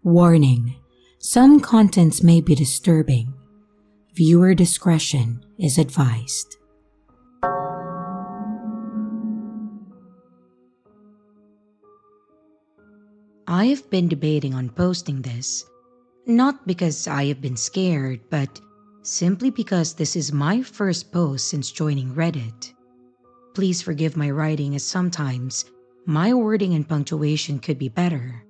Warning: some contents may be disturbing. Viewer discretion is advised. I have been debating on posting this, not because I have been scared, but simply because this is my first post since joining Reddit. Please forgive my writing, as sometimes my wording and punctuation could be better.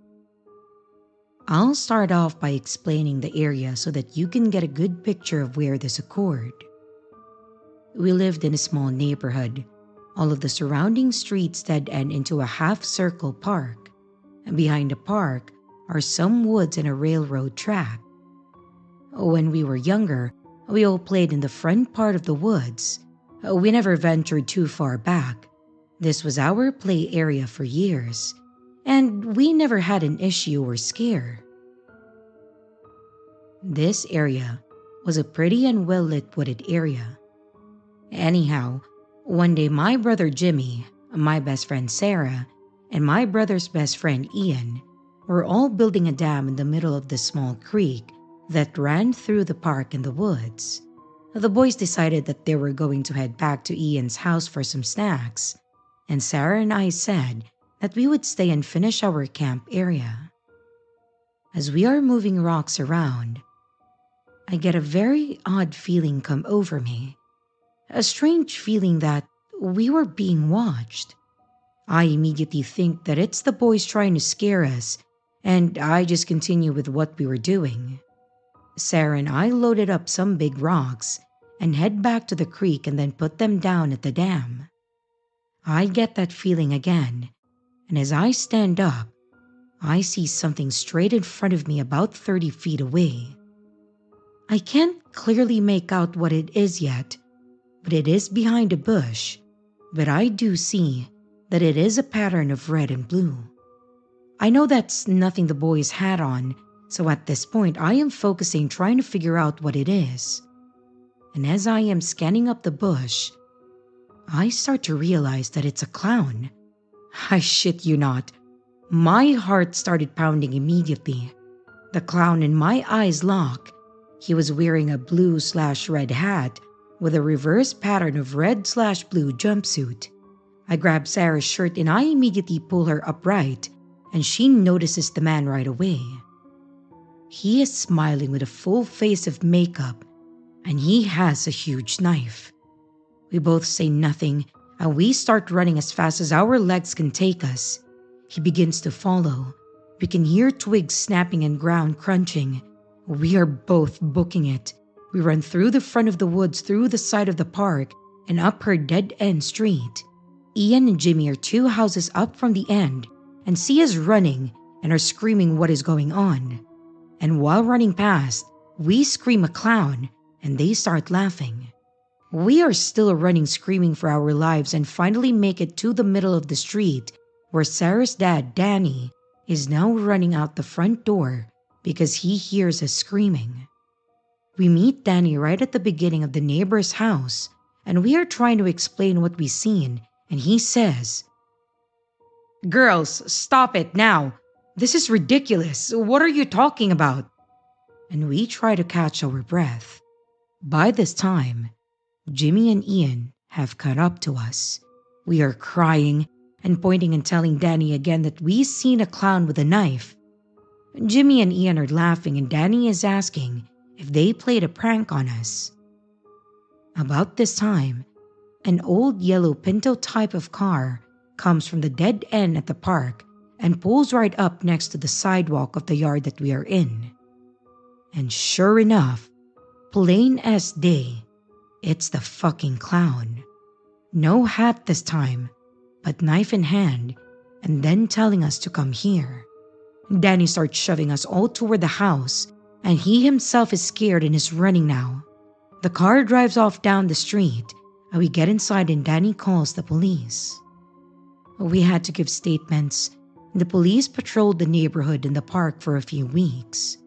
I'll start off by explaining the area so that you can get a good picture of where this occurred. We lived in a small neighborhood. All of the surrounding streets dead end into a half-circle park, and behind the park are some woods and a railroad track. When we were younger, we all played in the front part of the woods. We never ventured too far back. This was our play area for years, and we never had an issue or scare. This area was a pretty and well-lit wooded area. Anyhow, one day my brother Jimmy, my best friend Sarah, and my brother's best friend Ian were all building a dam in the middle of the small creek that ran through the park and the woods. The boys decided that they were going to head back to Ian's house for some snacks, and Sarah and I said that we would stay and finish our camp area. As we are moving rocks around, I get a very odd feeling come over me. A strange feeling that we were being watched. I immediately think that it's the boys trying to scare us, and I just continue with what we were doing. Sarah and I loaded up some big rocks and head back to the creek and then put them down at the dam. I get that feeling again, and as I stand up, I see something straight in front of me about 30 feet away. I can't clearly make out what it is yet, but it is behind a bush, but I do see that it is a pattern of red and blue. I know that's nothing the boys had on, so at this point I am focusing trying to figure out what it is. And as I am scanning up the bush, I start to realize that it's a clown. I shit you not. My heart started pounding immediately. The clown and my eyes lock. He was wearing a blue/red hat with a reverse pattern of red/blue jumpsuit. I grab Sarah's shirt and I immediately pull her upright, and she notices the man right away. He is smiling with a full face of makeup, and he has a huge knife. We both say nothing, and we start running as fast as our legs can take us. He begins to follow. We can hear twigs snapping and ground crunching. We are both booking it. We run through the front of the woods, through the side of the park, and up her dead-end street. Ian and Jimmy are 2 houses up from the end and see us running and are screaming what is going on. And while running past, we scream a clown and they start laughing. We are still running, screaming for our lives, and finally make it to the middle of the street where Sarah's dad, Danny, is now running out the front door because he hears us screaming. We meet Danny right at the beginning of the neighbor's house, and we are trying to explain what we've seen, and he says, "Girls, stop it now. This is ridiculous. What are you talking about?" And we try to catch our breath. By this time, Jimmy and Ian have caught up to us. We are crying and pointing and telling Danny again that we've seen a clown with a knife. Jimmy and Ian are laughing, and Danny is asking if they played a prank on us. About this time, an old yellow Pinto type of car comes from the dead end at the park and pulls right up next to the sidewalk of the yard that we are in. And sure enough, plain as day, it's the fucking clown. No hat this time, but knife in hand, and then telling us to come here. Danny starts shoving us all toward the house, and he himself is scared and is running now. The car drives off down the street, and we get inside and Danny calls the police. We had to give statements. The police patrolled the neighborhood and the park for a few weeks.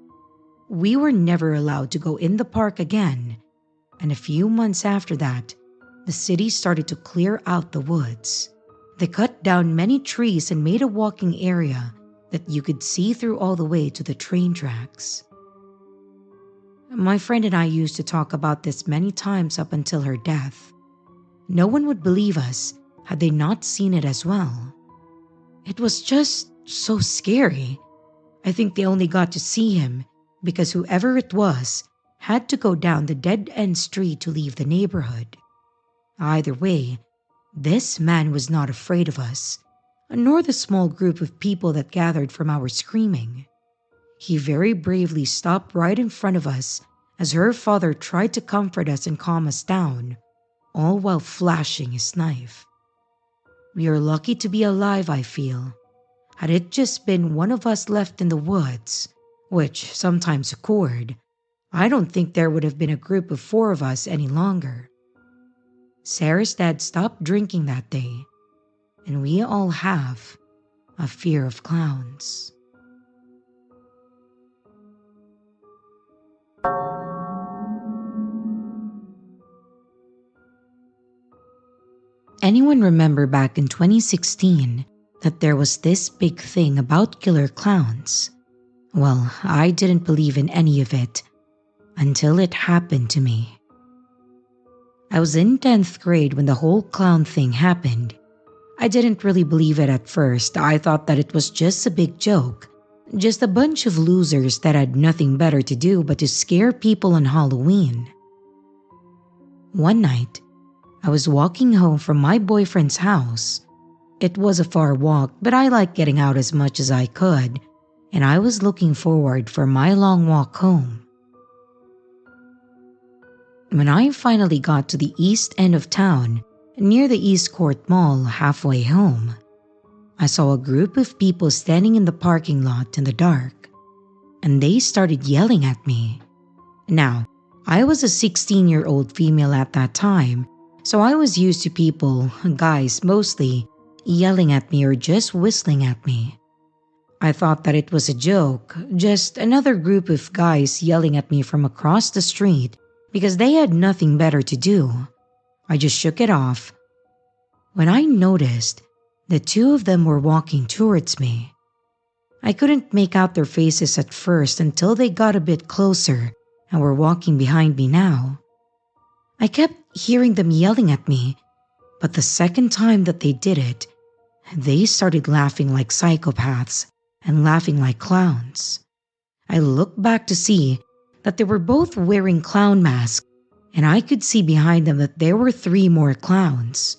We were never allowed to go in the park again, and a few months after that, the city started to clear out the woods. They cut down many trees and made a walking area that you could see through all the way to the train tracks. My friend and I used to talk about this many times up until her death. No one would believe us had they not seen it as well. It was just so scary. I think they only got to see him because whoever it was had to go down the dead-end street to leave the neighborhood. Either way, this man was not afraid of us, nor the small group of people that gathered from our screaming. He very bravely stopped right in front of us as her father tried to comfort us and calm us down, all while flashing his knife. We are lucky to be alive, I feel. Had it just been one of us left in the woods, which sometimes occurred, I don't think there would have been a group of 4 of us any longer. Sarah's dad stopped drinking that day, and we all have a fear of clowns. Anyone remember back in 2016 that there was this big thing about killer clowns? Well, I didn't believe in any of it until it happened to me. I was in 10th grade when the whole clown thing happened. I didn't really believe it at first. I thought that it was just a big joke, just a bunch of losers that had nothing better to do but to scare people on Halloween. One night, I was walking home from my boyfriend's house. It was a far walk, but I liked getting out as much as I could, and I was looking forward for my long walk home. When I finally got to the east end of town, near the East Court Mall halfway home, I saw a group of people standing in the parking lot in the dark, and they started yelling at me. Now, I was a 16-year-old female at that time, so I was used to people, guys mostly, yelling at me or just whistling at me. I thought that it was a joke, just another group of guys yelling at me from across the street because they had nothing better to do. I just shook it off when I noticed that 2 of them were walking towards me. I couldn't make out their faces at first until they got a bit closer and were walking behind me now. I kept hearing them yelling at me, but the second time that they did it, they started laughing like psychopaths and laughing like clowns. I looked back to see that they were both wearing clown masks, and I could see behind them that there were 3 more clowns.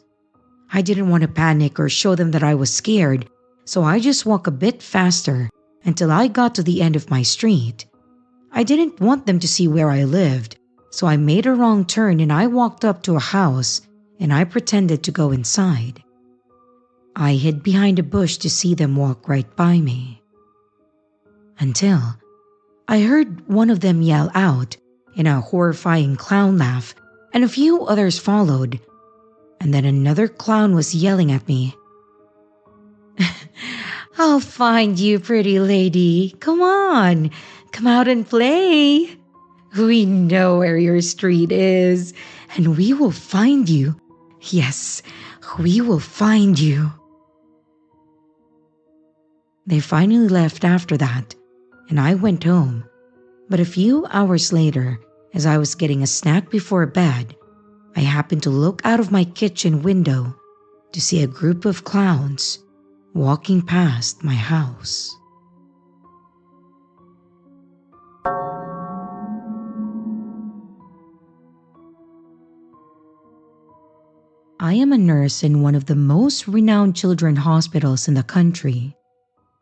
I didn't want to panic or show them that I was scared, so I just walked a bit faster until I got to the end of my street. I didn't want them to see where I lived, so I made a wrong turn and I walked up to a house and I pretended to go inside. I hid behind a bush to see them walk right by me. Until I heard one of them yell out in a horrifying clown laugh, and a few others followed, and then another clown was yelling at me. "I'll find you, pretty lady. Come on, come out and play. We know where your street is, and we will find you. Yes, we will find you." They finally left after that, and I went home. But a few hours later, as I was getting a snack before bed, I happened to look out of my kitchen window to see a group of clowns walking past my house. I am a nurse in one of the most renowned children's hospitals in the country.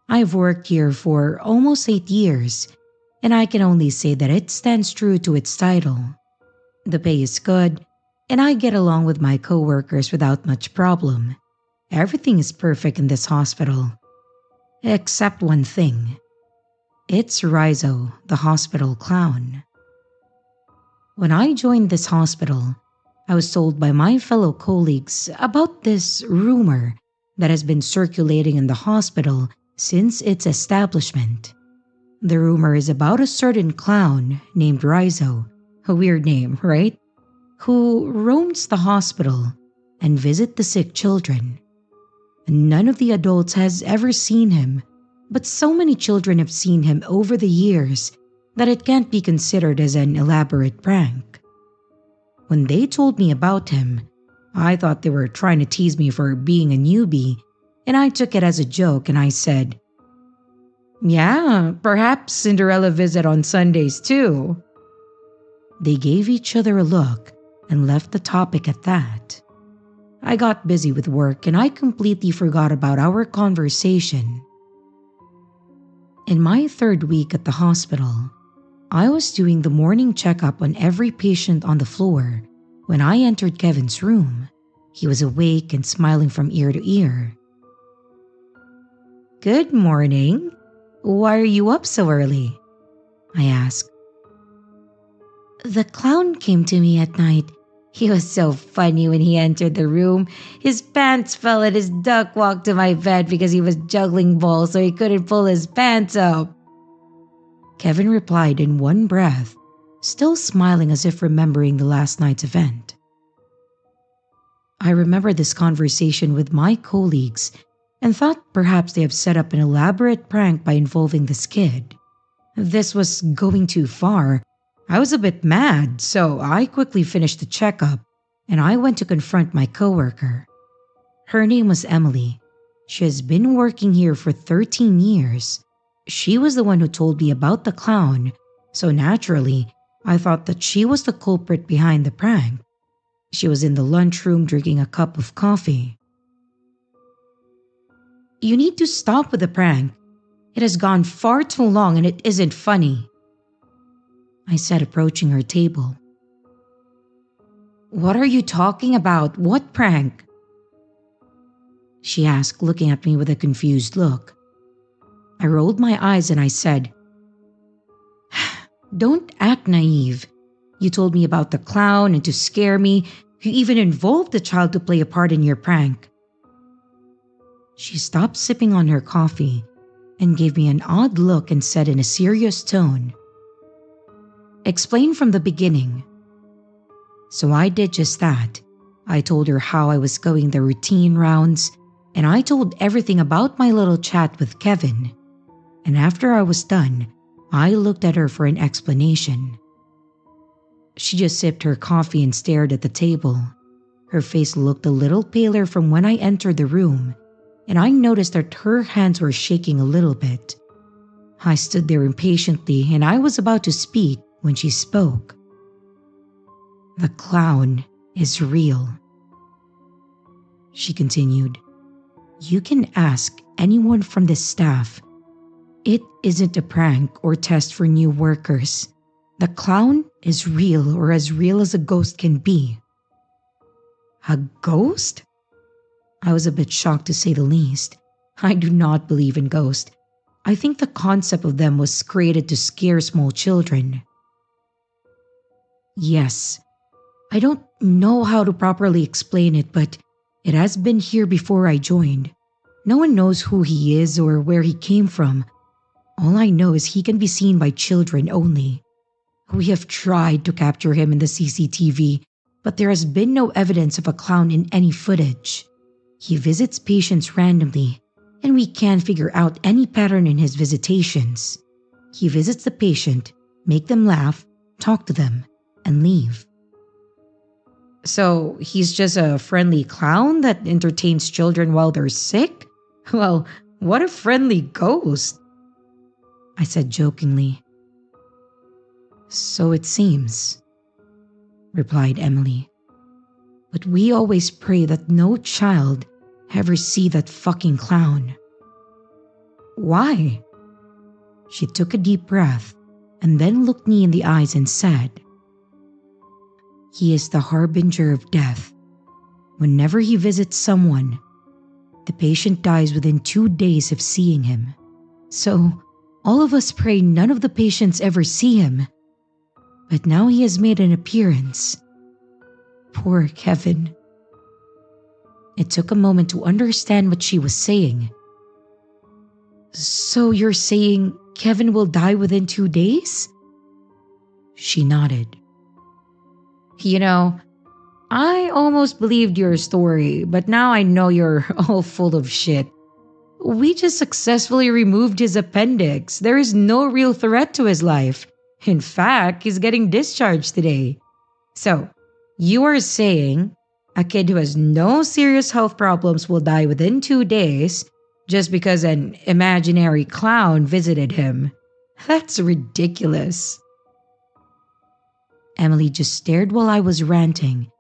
I've worked here for almost 8 years, and I can only say that it stands true to its title. The pay is good, and I get along with my coworkers without much problem. Everything is perfect in this hospital, except one thing. It's Rizzo, the hospital clown. When I joined this hospital, I was told by my fellow colleagues about this rumor that has been circulating in the hospital since its establishment. The rumor is about a certain clown named Rizzo, a weird name, right? Who roams the hospital and visits the sick children. None of the adults has ever seen him, but so many children have seen him over the years that it can't be considered as an elaborate prank. When they told me about him, I thought they were trying to tease me for being a newbie, and I took it as a joke and I said, "Yeah, perhaps Cinderella visit on Sundays too." They gave each other a look and left the topic at that. I got busy with work and I completely forgot about our conversation. In my third week at the hospital, I was doing the morning checkup on every patient on the floor when I entered Kevin's room. He was awake and smiling from ear to ear. "Good morning. Why are you up so early?" I asked. "The clown came to me at night. He was so funny when he entered the room. His pants fell and his duck walked to my bed because he was juggling balls so he couldn't pull his pants up," Kevin replied in one breath, still smiling as if remembering the last night's event. I remember this conversation with my colleagues and thought perhaps they have set up an elaborate prank by involving this kid. This was going too far. I was a bit mad, so I quickly finished the checkup and I went to confront my coworker. Her name was Emily. She has been working here for 13 years. She was the one who told me about the clown, so naturally, I thought that she was the culprit behind the prank. She was in the lunchroom drinking a cup of coffee. "You need to stop with the prank. It has gone far too long and it isn't funny," I said, approaching her table. "What are you talking about? What prank?" she asked, looking at me with a confused look. I rolled my eyes and I said, "Don't act naive. You told me about the clown and to scare me, you even involved the child to play a part in your prank." She stopped sipping on her coffee and gave me an odd look and said in a serious tone, "Explain from the beginning." So I did just that. I told her how I was going the routine rounds, and I told everything about my little chat with Kevin. And after I was done, I looked at her for an explanation. She just sipped her coffee and stared at the table. Her face looked a little paler from when I entered the room, and I noticed that her hands were shaking a little bit. I stood there impatiently and I was about to speak when she spoke. "The clown is real," she continued. "You can ask anyone from this staff. It isn't a prank or test for new workers. The clown is real, or as real as a ghost can be." "A ghost?" I was a bit shocked, to say the least. I do not believe in ghosts. I think the concept of them was created to scare small children. "Yes. I don't know how to properly explain it, but it has been here before I joined. No one knows who he is or where he came from. All I know is he can be seen by children only. We have tried to capture him in the CCTV, but there has been no evidence of a clown in any footage. He visits patients randomly, and we can't figure out any pattern in his visitations. He visits the patient, make them laugh, talk to them, and leave." "So he's just a friendly clown that entertains children while they're sick? Well, what a friendly ghost," I said jokingly. "So it seems," replied Emily. "But we always pray that no child ever see that fucking clown." "Why?" She took a deep breath and then looked me in the eyes and said, "He is the harbinger of death. Whenever he visits someone, the patient dies within 2 days of seeing him. So all of us pray none of the patients ever see him. But now he has made an appearance. Poor Kevin." It took a moment to understand what she was saying. "So you're saying Kevin will die within 2 days?" She nodded. "You know, I almost believed your story, but now I know you're all full of shit. We just successfully removed his appendix. There is no real threat to his life. In fact, he's getting discharged today. So, you are saying a kid who has no serious health problems will die within 2 days just because an imaginary clown visited him? That's ridiculous. Emily just stared while I was ranting.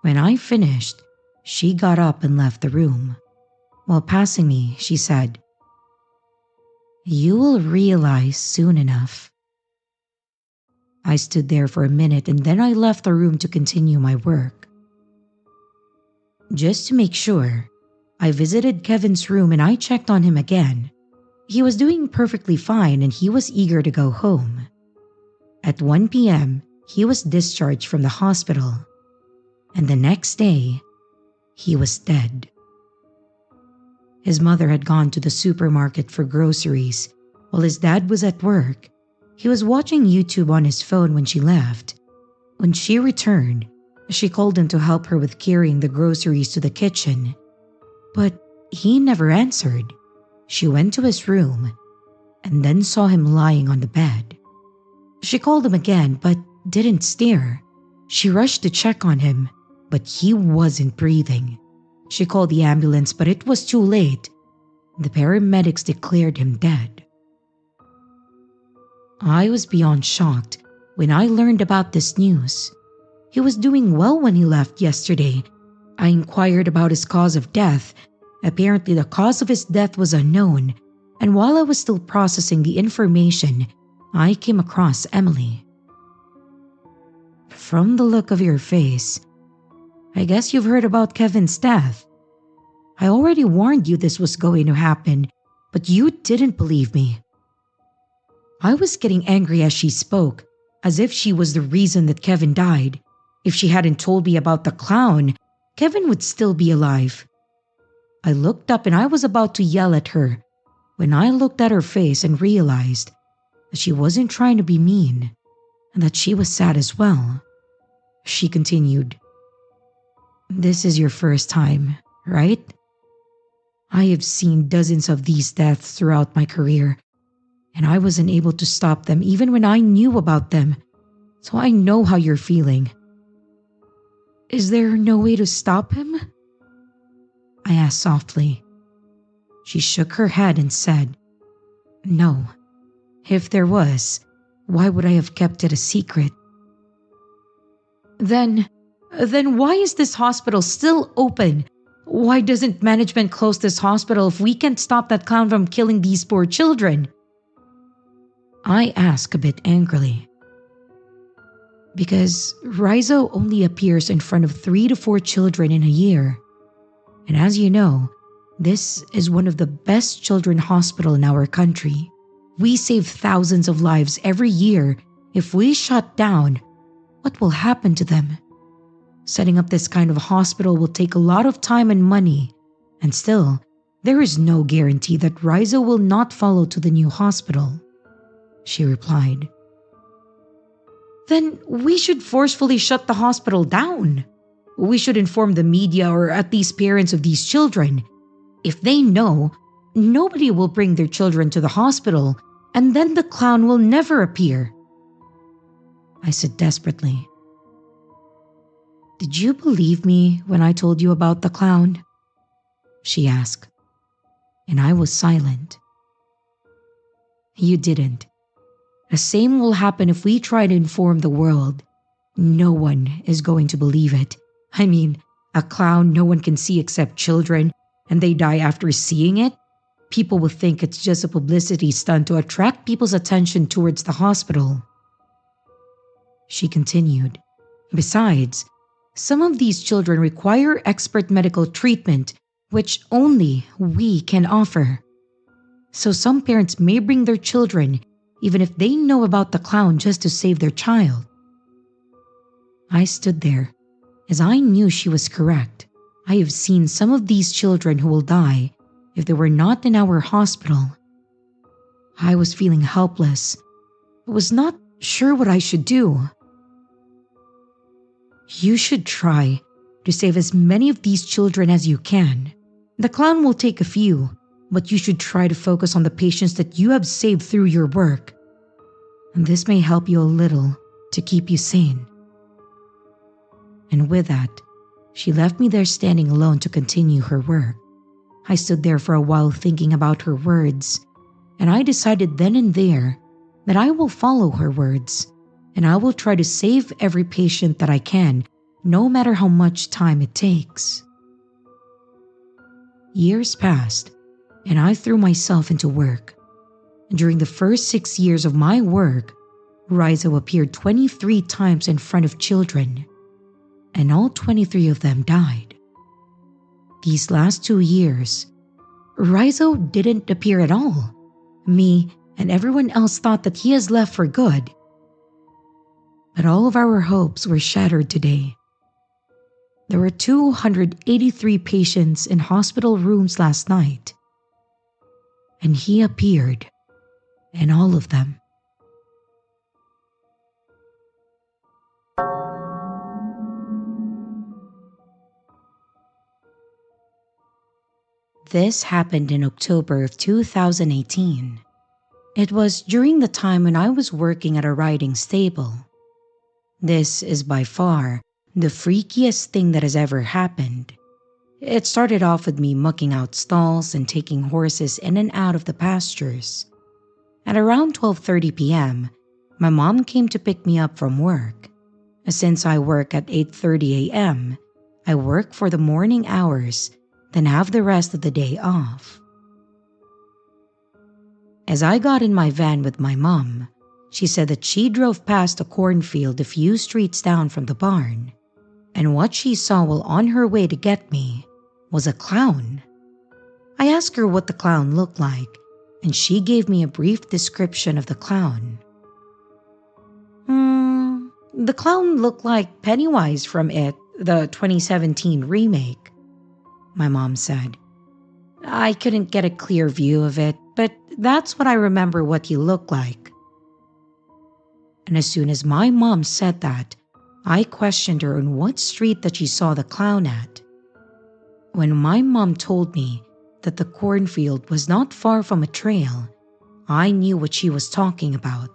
When I finished, she got up and left the room. While passing me, she said, "You will realize soon enough." I stood there for a minute and then I left the room to continue my work. Just to make sure, I visited Kevin's room and I checked on him again. He was doing perfectly fine and he was eager to go home. At 1 p.m., he was discharged from the hospital. And the next day, he was dead. His mother had gone to the supermarket for groceries while his dad was at work. He was watching YouTube on his phone when she left. When she returned, she called him to help her with carrying the groceries to the kitchen. But he never answered. She went to his room and then saw him lying on the bed. She called him again but didn't stir. She rushed to check on him, but he wasn't breathing. She called the ambulance but it was too late. The paramedics declared him dead. I was beyond shocked when I learned about this news. He was doing well when he left yesterday. I inquired about his cause of death. Apparently, the cause of his death was unknown, and while I was still processing the information, I came across Emily. From the look of your face, I guess you've heard about Kevin's death. I already warned you this was going to happen, but you didn't believe me. I was getting angry as she spoke, as if she was the reason that Kevin died. If she hadn't told me about the clown, Kevin would still be alive. I looked up and I was about to yell at her when I looked at her face and realized that she wasn't trying to be mean and that she was sad as well. She continued, "This is your first time, right? I have seen dozens of these deaths throughout my career, and I wasn't able to stop them even when I knew about them, so I know how you're feeling. Is there no way to stop him?" I asked softly. She shook her head and said, "No. If there was, why would I have kept it a secret?" Then why is this hospital still open? Why doesn't management close this hospital if we can't stop that clown from killing these poor children? I asked a bit angrily. Because Rizzo only appears in front of 3 to 4 children in a year. And as you know, this is one of the best children's hospitals in our country. We save thousands of lives every year. If we shut down, what will happen to them? Setting up this kind of hospital will take a lot of time and money. And still, there is no guarantee that Rizzo will not follow to the new hospital. She replied. Then we should forcefully shut the hospital down. We should inform the media or at least parents of these children. If they know, nobody will bring their children to the hospital, and then the clown will never appear. I said desperately. Did you believe me when I told you about the clown? She asked, and I was silent. You didn't. The same will happen if we try to inform the world. No one is going to believe it. I mean, a clown no one can see except children, and they die after seeing it? People will think it's just a publicity stunt to attract people's attention towards the hospital. She continued. Besides, some of these children require expert medical treatment, which only we can offer. So some parents may bring their children even if they know about the clown just to save their child. I stood there, as I knew she was correct. I have seen some of these children who will die if they were not in our hospital. I was feeling helpless. I was not sure what I should do. You should try to save as many of these children as you can. The clown will take a few, but you should try to focus on the patients that you have saved through your work. And this may help you a little to keep you sane." And with that, she left me there standing alone to continue her work. I stood there for a while thinking about her words, and I decided then and there that I will follow her words, and I will try to save every patient that I can, no matter how much time it takes. Years passed, and I threw myself into work. During the first 6 years of my work, Rizzo appeared 23 times in front of children, and all 23 of them died. These last 2 years, Rizzo didn't appear at all. Me and everyone else thought that he has left for good. But all of our hopes were shattered today. There were 283 patients in hospital rooms last night, and he appeared in all of them. This happened in October of 2018. It was during the time when I was working at a riding stable. This is by far the freakiest thing that has ever happened. It started off with me mucking out stalls and taking horses in and out of the pastures. At around 12:30 p.m., my mom came to pick me up from work. Since I work at 8:30 a.m., I work for the morning hours, then have the rest of the day off. As I got in my van with my mom, she said that she drove past a cornfield a few streets down from the barn, and what she saw while on her way to get me was a clown. I asked her what the clown looked like, and she gave me a brief description of the clown. The clown looked like Pennywise from It, the 2017 remake," my mom said. "I couldn't get a clear view of it, but that's what I remember what he looked like." And as soon as my mom said that, I questioned her on what street that she saw the clown at. When my mom told me that the cornfield was not far from a trail, I knew what she was talking about.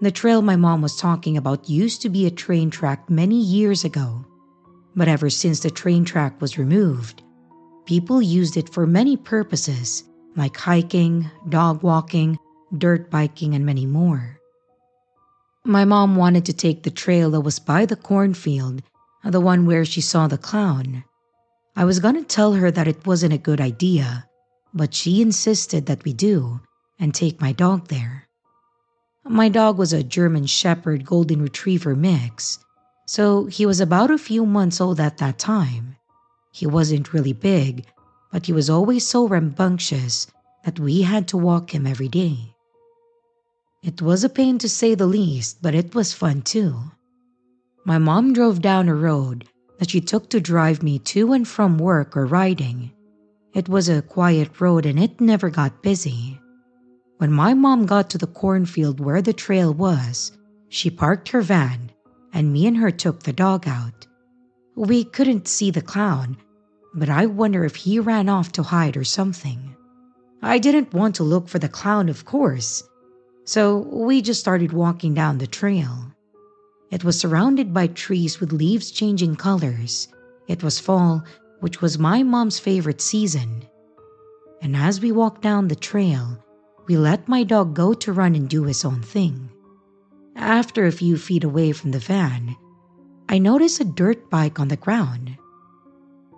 The trail my mom was talking about used to be a train track many years ago, but ever since the train track was removed, people used it for many purposes like hiking, dog walking, dirt biking, and many more. My mom wanted to take the trail that was by the cornfield, the one where she saw the clown. I was going to tell her that it wasn't a good idea, but she insisted that we do and take my dog there. My dog was a German Shepherd Golden Retriever mix, so he was about a few months old at that time. He wasn't really big, but he was always so rambunctious that we had to walk him every day. It was a pain to say the least, but it was fun too. My mom drove down a road that she took to drive me to and from work or riding. It was a quiet road and it never got busy. When my mom got to the cornfield where the trail was, she parked her van and me and her took the dog out. We couldn't see the clown, but I wonder if he ran off to hide or something. I didn't want to look for the clown, of course, so we just started walking down the trail. It was surrounded by trees with leaves changing colors. It was fall, which was my mom's favorite season. And as we walked down the trail, we let my dog go to run and do his own thing. After a few feet away from the van, I noticed a dirt bike on the ground.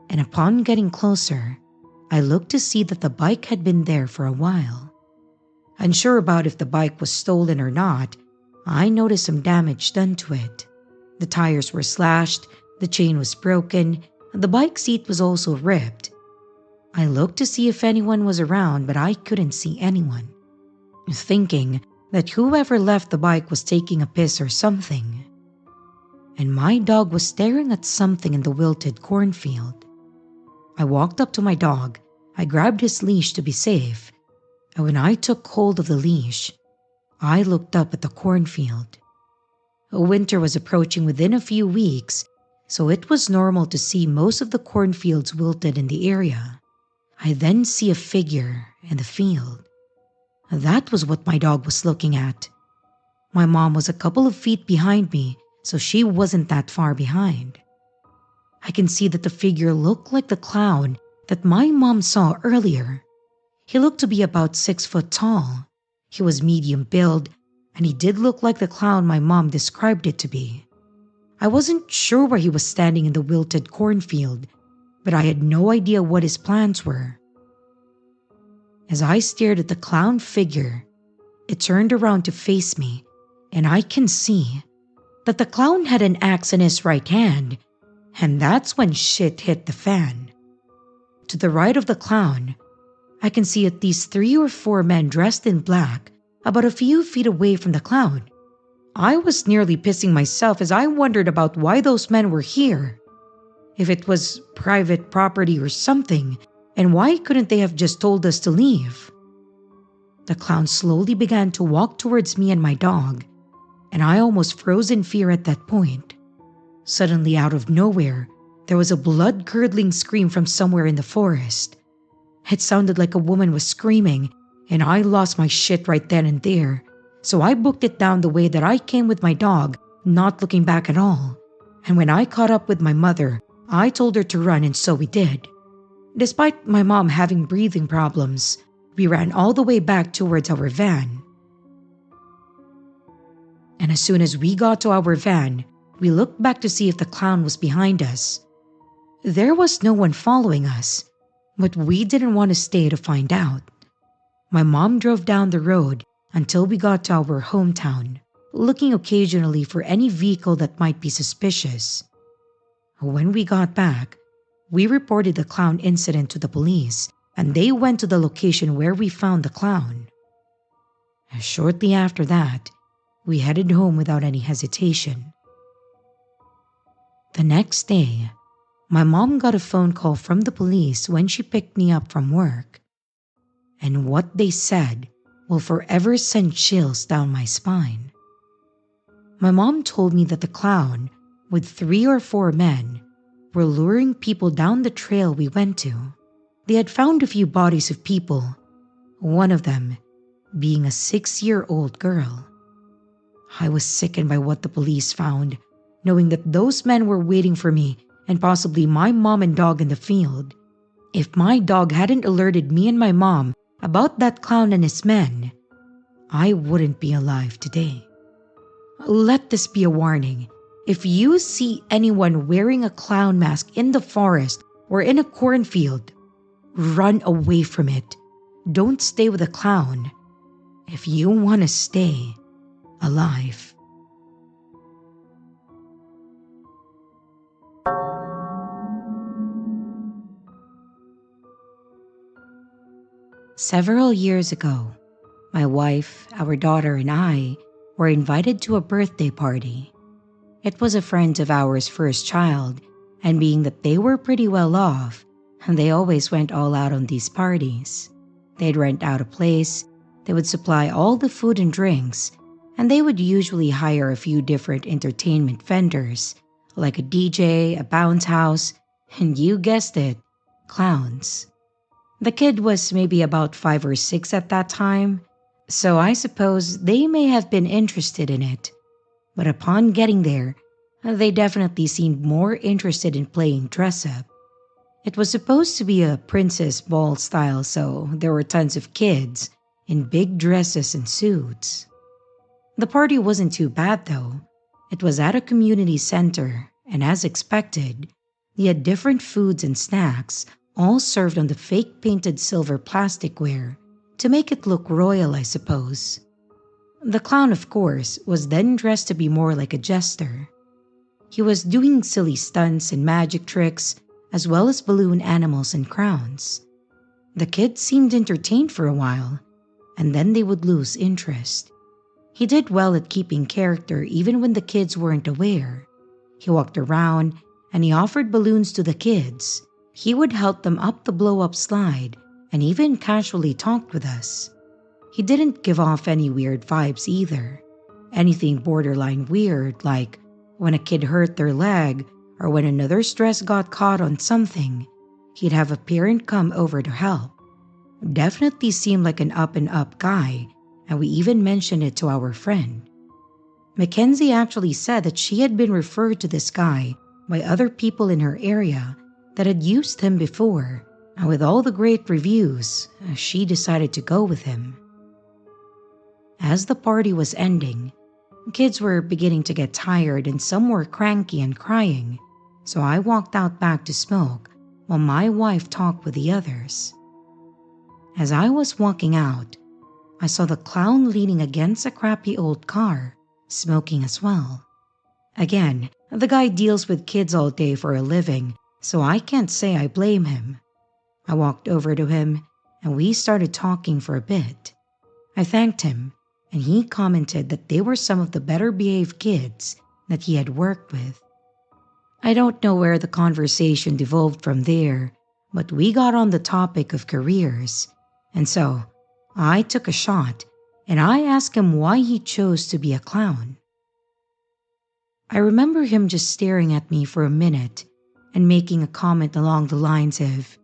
And upon getting closer, I looked to see that the bike had been there for a while. Unsure about if the bike was stolen or not, I noticed some damage done to it. The tires were slashed, the chain was broken, and the bike seat was also ripped. I looked to see if anyone was around, but I couldn't see anyone, thinking that whoever left the bike was taking a piss or something. And my dog was staring at something in the wilted cornfield. I walked up to my dog, I grabbed his leash to be safe, and when I took hold of the leash, I looked up at the cornfield. Winter was approaching within a few weeks, so it was normal to see most of the cornfields wilted in the area. I then see a figure in the field. That was what my dog was looking at. My mom was a couple of feet behind me, so she wasn't that far behind. I can see that the figure looked like the clown that my mom saw earlier. He looked to be about 6 foot tall. He was medium build, and he did look like the clown my mom described it to be. I wasn't sure where he was standing in the wilted cornfield, but I had no idea what his plans were. As I stared at the clown figure, it turned around to face me, and I can see that the clown had an axe in his right hand, and that's when shit hit the fan. To the right of the clown, I can see at least 3 or 4 men dressed in black about a few feet away from the clown. I was nearly pissing myself as I wondered about why those men were here. If it was private property or something, and why couldn't they have just told us to leave? The clown slowly began to walk towards me and my dog, and I almost froze in fear at that point. Suddenly, out of nowhere, there was a blood-curdling scream from somewhere in the forest. It sounded like a woman was screaming, and I lost my shit right then and there, so I booked it down the way that I came with my dog, not looking back at all. And when I caught up with my mother, I told her to run, and so we did. Despite my mom having breathing problems, we ran all the way back towards our van. And as soon as we got to our van, we looked back to see if the clown was behind us. There was no one following us, but we didn't want to stay to find out. My mom drove down the road until we got to our hometown, looking occasionally for any vehicle that might be suspicious. When we got back, we reported the clown incident to the police, and they went to the location where we found the clown. Shortly after that, we headed home without any hesitation. The next day, my mom got a phone call from the police when she picked me up from work. And what they said will forever send chills down my spine. My mom told me that the clown, with 3 or 4 men, were luring people down the trail we went to. They had found a few bodies of people, one of them being a 6-year-old girl. I was sickened by what the police found, knowing that those men were waiting for me and possibly my mom and dog in the field. If my dog hadn't alerted me and my mom about that clown and his men, I wouldn't be alive today. Let this be a warning. If you see anyone wearing a clown mask in the forest or in a cornfield, run away from it. Don't stay with a clown if you want to stay alive. Several years ago, my wife, our daughter, and I were invited to a birthday party. It was a friend of ours' first child, and being that they were pretty well off, they always went all out on these parties. They'd rent out a place, they would supply all the food and drinks, and they would usually hire a few different entertainment vendors, like a DJ, a bounce house, and you guessed it, clowns. The kid was maybe about 5 or 6 at that time, so I suppose they may have been interested in it. But upon getting there, they definitely seemed more interested in playing dress-up. It was supposed to be a princess ball style, so there were tons of kids in big dresses and suits. The party wasn't too bad though. It was at a community center, and as expected, they had different foods and snacks all served on the fake painted silver plasticware to make it look royal, I suppose. The clown, of course, was then dressed to be more like a jester. He was doing silly stunts and magic tricks, as well as balloon animals and crowns. The kids seemed entertained for a while, and then they would lose interest. He did well at keeping character even when the kids weren't aware. He walked around and he offered balloons to the kids. He would help them up the blow-up slide and even casually talked with us. He didn't give off any weird vibes either. Anything borderline weird, like when a kid hurt their leg or when another's dress got caught on something, he'd have a parent come over to help. Definitely seemed like an up and up guy, and we even mentioned it to our friend. Mackenzie actually said that she had been referred to this guy by other people in her area that had used him before, and with all the great reviews, she decided to go with him. As the party was ending, kids were beginning to get tired and some were cranky and crying, so I walked out back to smoke while my wife talked with the others. As I was walking out, I saw the clown leaning against a crappy old car, smoking as well. Again, the guy deals with kids all day for a living, so I can't say I blame him. I walked over to him and we started talking for a bit. I thanked him and he commented that they were some of the better behaved kids that he had worked with. I don't know where the conversation devolved from there, but we got on the topic of careers, and so I took a shot and I asked him why he chose to be a clown. I remember him just staring at me for a minute and making a comment along the lines of,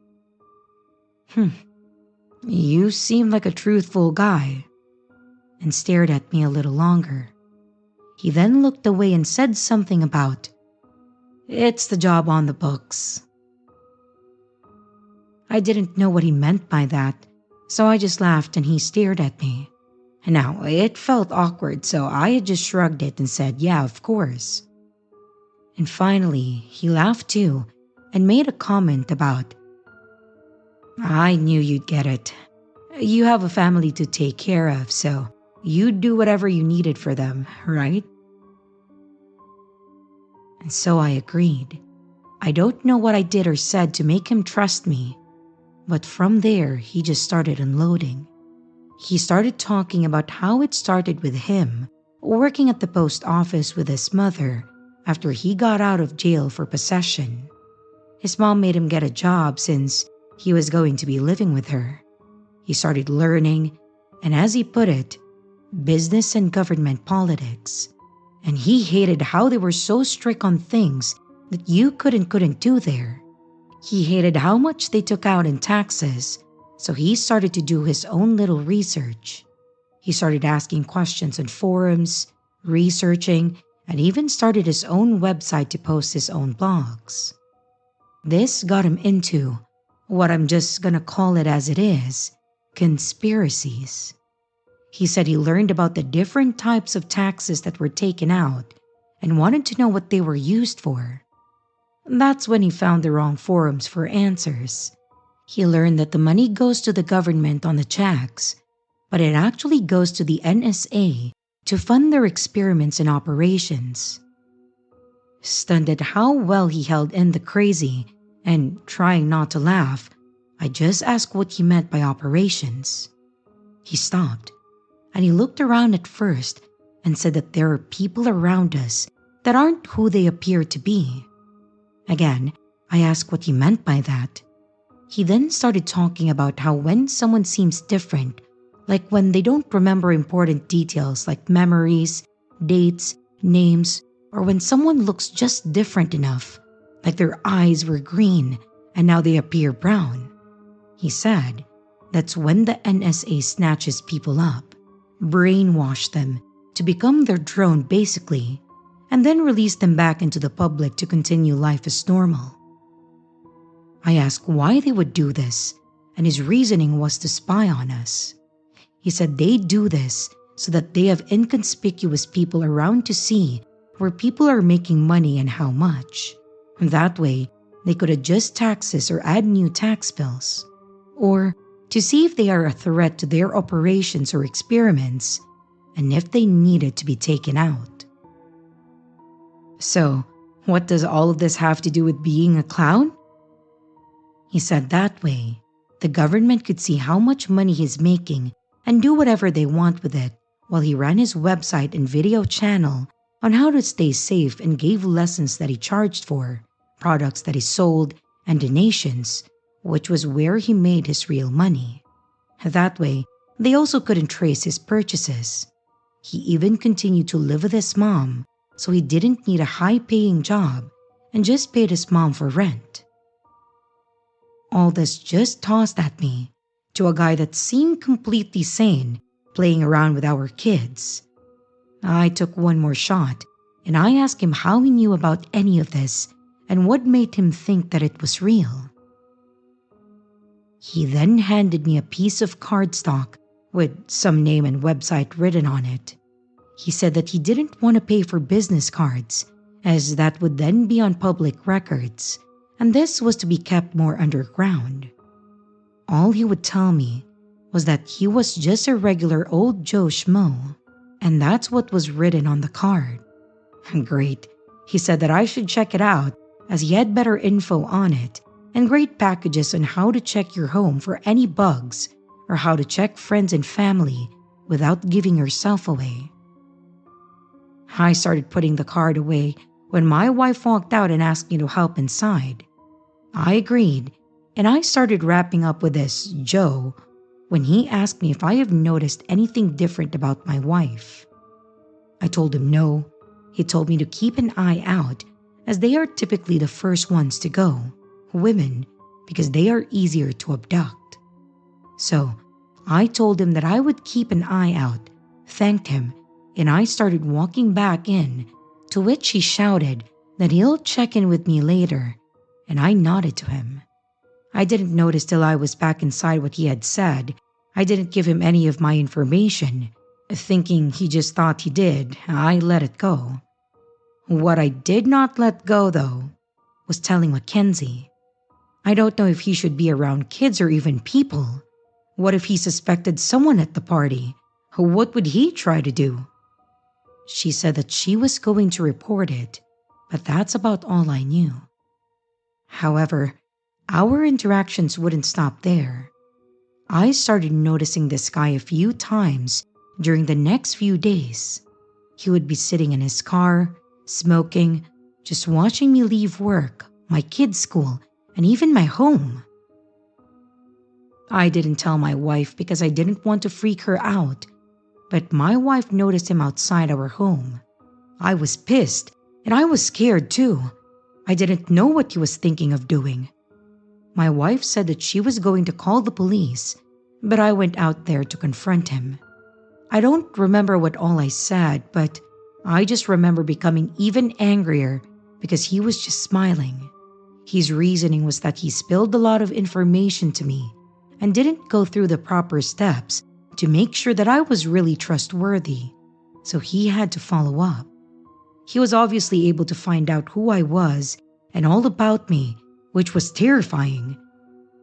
"You seem like a truthful guy," and stared at me a little longer. He then looked away and said something about, "It's the job on the books." I didn't know what he meant by that, so I just laughed and he stared at me. And now, it felt awkward, so I just shrugged it and said, "Yeah, of course." And finally, he laughed too and made a comment about, "I knew you'd get it. You have a family to take care of, so you'd do whatever you needed for them, right?" And so I agreed. I don't know what I did or said to make him trust me, but from there he just started unloading. He started talking about how it started with him working at the post office with his mother after he got out of jail for possession. His mom made him get a job since he was going to be living with her. He started learning, and as he put it, business and government politics. And he hated how they were so strict on things that you couldn't do there. He hated how much they took out in taxes, so he started to do his own little research. He started asking questions on forums, researching, and even started his own website to post his own blogs. This got him into what I'm just gonna call it as it is, conspiracies. He said he learned about the different types of taxes that were taken out and wanted to know what they were used for. That's when he found the wrong forums for answers. He learned that the money goes to the government on the checks, but it actually goes to the NSA to fund their experiments and operations. Stunned at how well he held in the crazy and trying not to laugh, I just asked what he meant by operations. He stopped and he looked around at first and said that there are people around us that aren't who they appear to be. Again, I asked what he meant by that. He then started talking about how when someone seems different, like when they don't remember important details like memories, dates, names, or when someone looks just different enough, like their eyes were green and now they appear brown. He said that's when the NSA snatches people up, brainwash them to become their drone basically, and then release them back into the public to continue life as normal. I asked why they would do this, and his reasoning was to spy on us. He said they do this so that they have inconspicuous people around to see where people are making money and how much. That way, they could adjust taxes or add new tax bills, or to see if they are a threat to their operations or experiments, and if they needed to be taken out. So, what does all of this have to do with being a clown? He said that way, the government could see how much money he's making and do whatever they want with it while he ran his website and video channel on how to stay safe and gave lessons that he charged for, products that he sold, and donations, which was where he made his real money. That way, they also couldn't trace his purchases. He even continued to live with his mom, so he didn't need a high-paying job and just paid his mom for rent. All this just tossed at me to a guy that seemed completely sane playing around with our kids. I took one more shot and I asked him how he knew about any of this and what made him think that it was real. He then handed me a piece of cardstock with some name and website written on it. He said that he didn't want to pay for business cards, as that would then be on public records, and this was to be kept more underground. All he would tell me was that he was just a regular old Joe Schmo, and that's what was written on the card. Great. He said that I should check it out as he had better info on it and great packages on how to check your home for any bugs or how to check friends and family without giving yourself away. I started putting the card away when my wife walked out and asked me to help inside. I agreed, and I started wrapping up with this Joe when he asked me if I have noticed anything different about my wife. I told him no. He told me to keep an eye out as they are typically the first ones to go, women, because they are easier to abduct. So I told him that I would keep an eye out, thanked him, and I started walking back in, to which he shouted that he'll check in with me later, and I nodded to him. I didn't notice till I was back inside what he had said. I didn't give him any of my information. Thinking he just thought he did, I let it go. What I did not let go, though, was telling Mackenzie. I don't know if he should be around kids or even people. What if he suspected someone at the party? What would he try to do? She said that she was going to report it, but that's about all I knew. However, our interactions wouldn't stop there. I started noticing this guy a few times during the next few days. He would be sitting in his car, smoking, just watching me leave work, my kids' school, and even my home. I didn't tell my wife because I didn't want to freak her out, but my wife noticed him outside our home. I was pissed, and I was scared too. I didn't know what he was thinking of doing. My wife said that she was going to call the police, but I went out there to confront him. I don't remember what all I said, but I just remember becoming even angrier because he was just smiling. His reasoning was that he spilled a lot of information to me and didn't go through the proper steps to make sure that I was really trustworthy, so he had to follow up. He was obviously able to find out who I was and all about me, which was terrifying.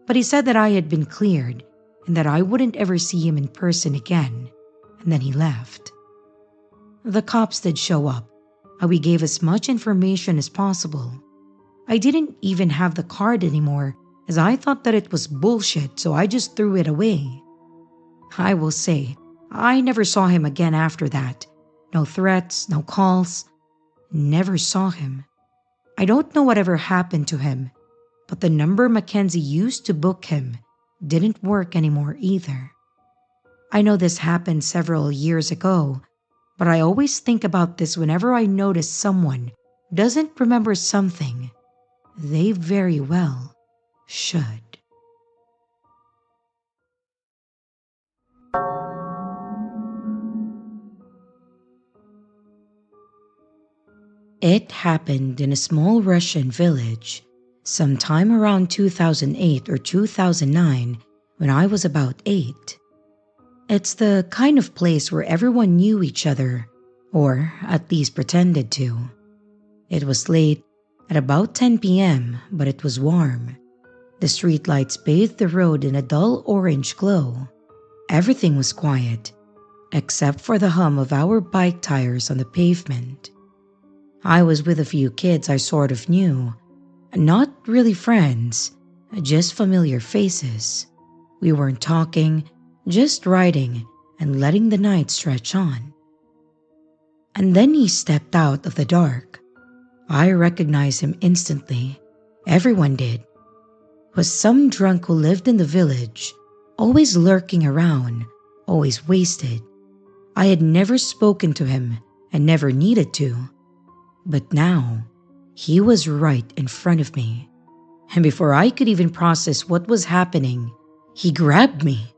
But he said that I had been cleared and that I wouldn't ever see him in person again, and then he left. The cops did show up, and we gave as much information as possible. I didn't even have the card anymore as I thought that it was bullshit, so I just threw it away. I will say, I never saw him again after that. No threats, no calls. Never saw him. I don't know whatever happened to him, but the number Mackenzie used to book him didn't work anymore either. I know this happened several years ago, but I always think about this whenever I notice someone doesn't remember something. They very well should. It happened in a small Russian village sometime around 2008 or 2009 when I was about 8. It's the kind of place where everyone knew each other, or at least pretended to. It was late, at about 10 p.m., but it was warm. The streetlights bathed the road in a dull orange glow. Everything was quiet, except for the hum of our bike tires on the pavement. I was with a few kids I sort of knew. Not really friends, just familiar faces. We weren't talking, just riding and letting the night stretch on. And then he stepped out of the dark. I recognized him instantly. Everyone did. It was some drunk who lived in the village, always lurking around, always wasted. I had never spoken to him and never needed to. But now, he was right in front of me. and before I could even process what was happening, he grabbed me.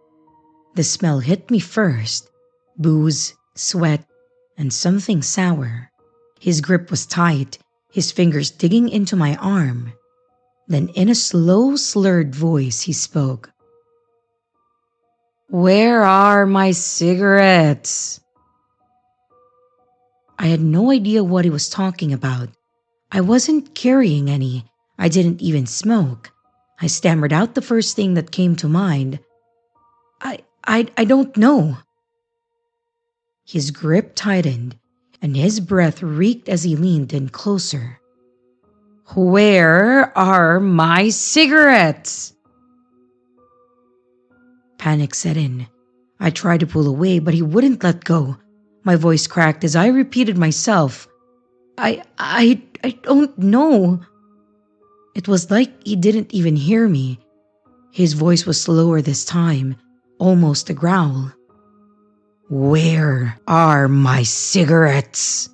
The smell hit me first: booze, sweat, and something sour. His grip was tight, his fingers digging into my arm. Then in a slow, slurred voice he spoke. "Where are my cigarettes?" I had no idea what he was talking about. I wasn't carrying any. I didn't even smoke. I stammered out the first thing that came to mind. I don't know. His grip tightened, and his breath reeked as he leaned in closer. "Where are my cigarettes?" Panic set in. I tried to pull away, but he wouldn't let go. My voice cracked as I repeated myself. I don't know." It was like he didn't even hear me. His voice was slower this time, almost a growl. "Where are my cigarettes?"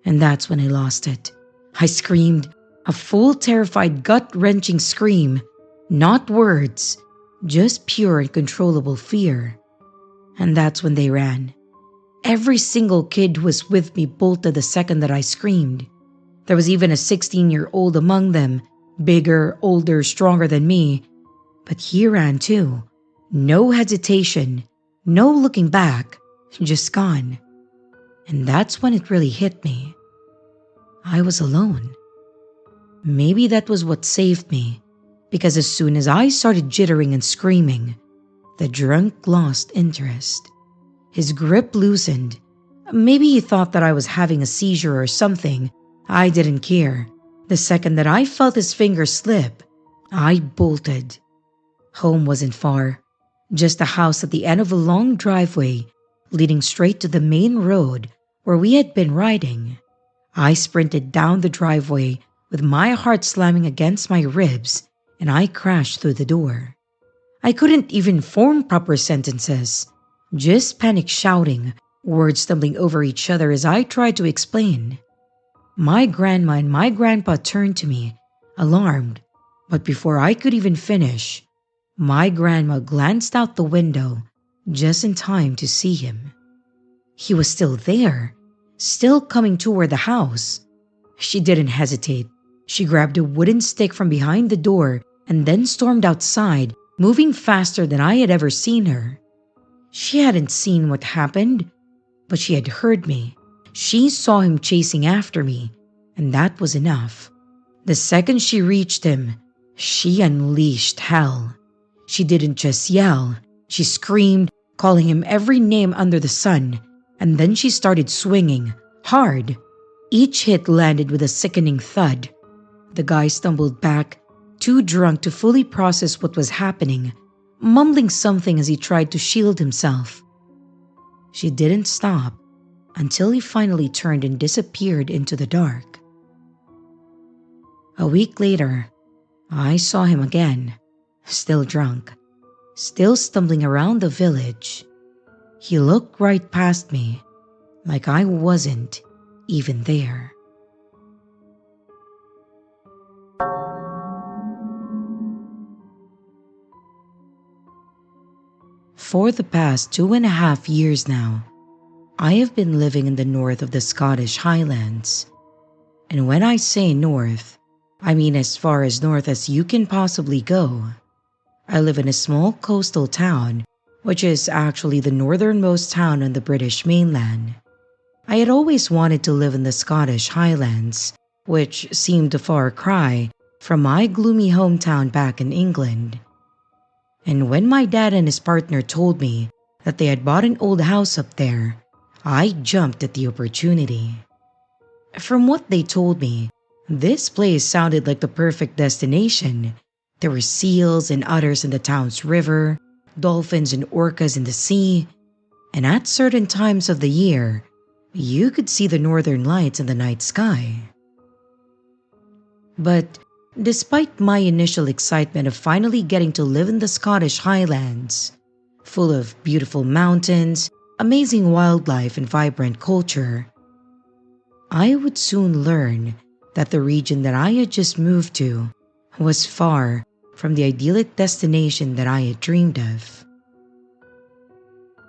And that's when I lost it. I screamed, a full, terrified, gut-wrenching scream. Not words, just pure and controllable fear. And that's when they ran. Every single kid who was with me bolted the second that I screamed. There was even a 16-year-old among them, bigger, older, stronger than me. But he ran too. No hesitation, no looking back, just gone. And that's when it really hit me. I was alone. Maybe that was what saved me, because as soon as I started jittering and screaming, the drunk lost interest. His grip loosened. Maybe he thought that I was having a seizure or something. I didn't care. The second that I felt his finger slip, I bolted. Home wasn't far. Just a house at the end of a long driveway leading straight to the main road where we had been riding. I sprinted down the driveway with my heart slamming against my ribs, and I crashed through the door. I couldn't even form proper sentences, just panic shouting, words stumbling over each other as I tried to explain. My grandma and my grandpa turned to me, alarmed, but before I could even finish, my grandma glanced out the window just in time to see him. He was still there, still coming toward the house. She didn't hesitate. She grabbed a wooden stick from behind the door and then stormed outside, moving faster than I had ever seen her. She hadn't seen what happened, but she had heard me. She saw him chasing after me, and that was enough. The second she reached him, she unleashed hell. She didn't just yell, she screamed, calling him every name under the sun, and then she started swinging, hard. Each hit landed with a sickening thud. The guy stumbled back, too drunk to fully process what was happening, mumbling something as he tried to shield himself. She didn't stop until he finally turned and disappeared into the dark. A week later, I saw him again, still drunk, still stumbling around the village. He looked right past me, like I wasn't even there. For the past 2.5 years now, I have been living in the north of the Scottish Highlands. And when I say north, I mean as far as north as you can possibly go. I live in a small coastal town, which is actually the northernmost town on the British mainland. I had always wanted to live in the Scottish Highlands, which seemed a far cry from my gloomy hometown back in England. And when my dad and his partner told me that they had bought an old house up there, I jumped at the opportunity. From what they told me, this place sounded like the perfect destination. There were seals and otters in the town's river, dolphins and orcas in the sea, and at certain times of the year, you could see the northern lights in the night sky. But despite my initial excitement of finally getting to live in the Scottish Highlands, full of beautiful mountains, amazing wildlife, and vibrant culture, I would soon learn that the region that I had just moved to was far from the idyllic destination that I had dreamed of.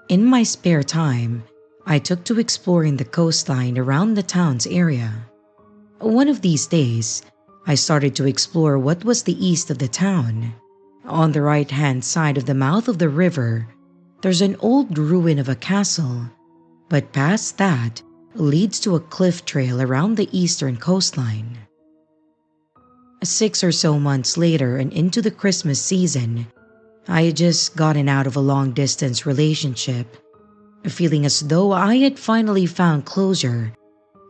In my spare time, I took to exploring the coastline around the town's area. One of these days, I started to explore what was the east of the town. On the right-hand side of the mouth of the river, there's an old ruin of a castle, but past that leads to a cliff trail around the eastern coastline. 6 or so months later and into the Christmas season, I had just gotten out of a long-distance relationship. Feeling as though I had finally found closure,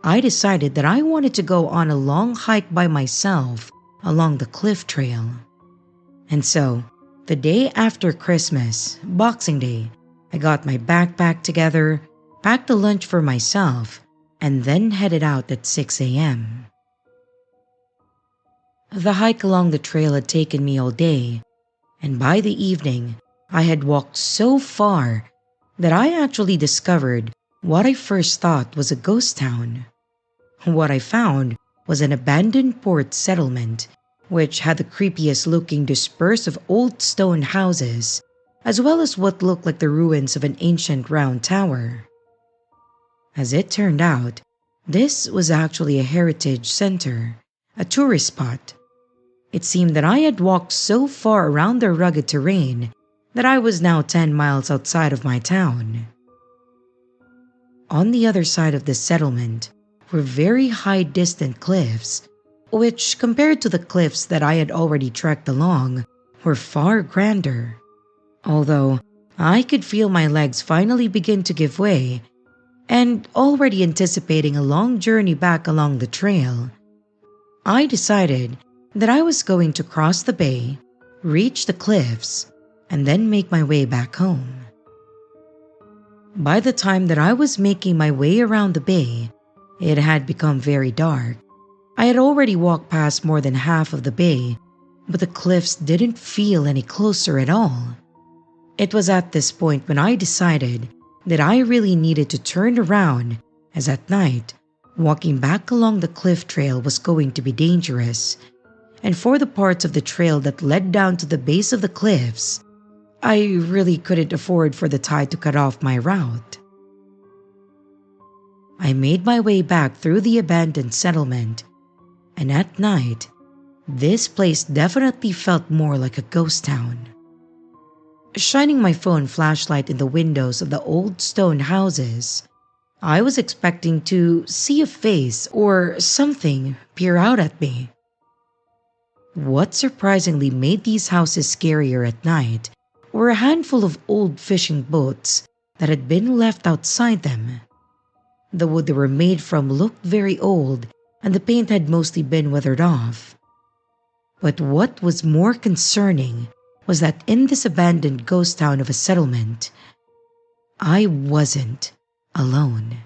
I decided that I wanted to go on a long hike by myself along the cliff trail. And so, the day after Christmas, Boxing Day, I got my backpack together, packed a lunch for myself, and then headed out at 6 a.m. The hike along the trail had taken me all day, and by the evening, I had walked so far that I actually discovered what I first thought was a ghost town. What I found was an abandoned port settlement, which had the creepiest looking disperse of old stone houses, as well as what looked like the ruins of an ancient round tower. As it turned out, this was actually a heritage center, a tourist spot. It seemed that I had walked so far around the rugged terrain that I was now 10 miles outside of my town. On the other side of the settlement were very high distant cliffs, which compared to the cliffs that I had already trekked along were far grander. Although I could feel my legs finally begin to give way, and already anticipating a long journey back along the trail, I decided that I was going to cross the bay, reach the cliffs, and then make my way back home. By the time that I was making my way around the bay, it had become very dark. I had already walked past more than half of the bay, but the cliffs didn't feel any closer at all. It was at this point when I decided that I really needed to turn around, as at night, walking back along the cliff trail was going to be dangerous. And for the parts of the trail that led down to the base of the cliffs, I really couldn't afford for the tide to cut off my route. I made my way back through the abandoned settlement, and at night, this place definitely felt more like a ghost town. Shining my phone flashlight in the windows of the old stone houses, I was expecting to see a face or something peer out at me. What surprisingly made these houses scarier at night were a handful of old fishing boats that had been left outside them. The wood they were made from looked very old, and the paint had mostly been weathered off. But what was more concerning was that in this abandoned ghost town of a settlement, I wasn't alone.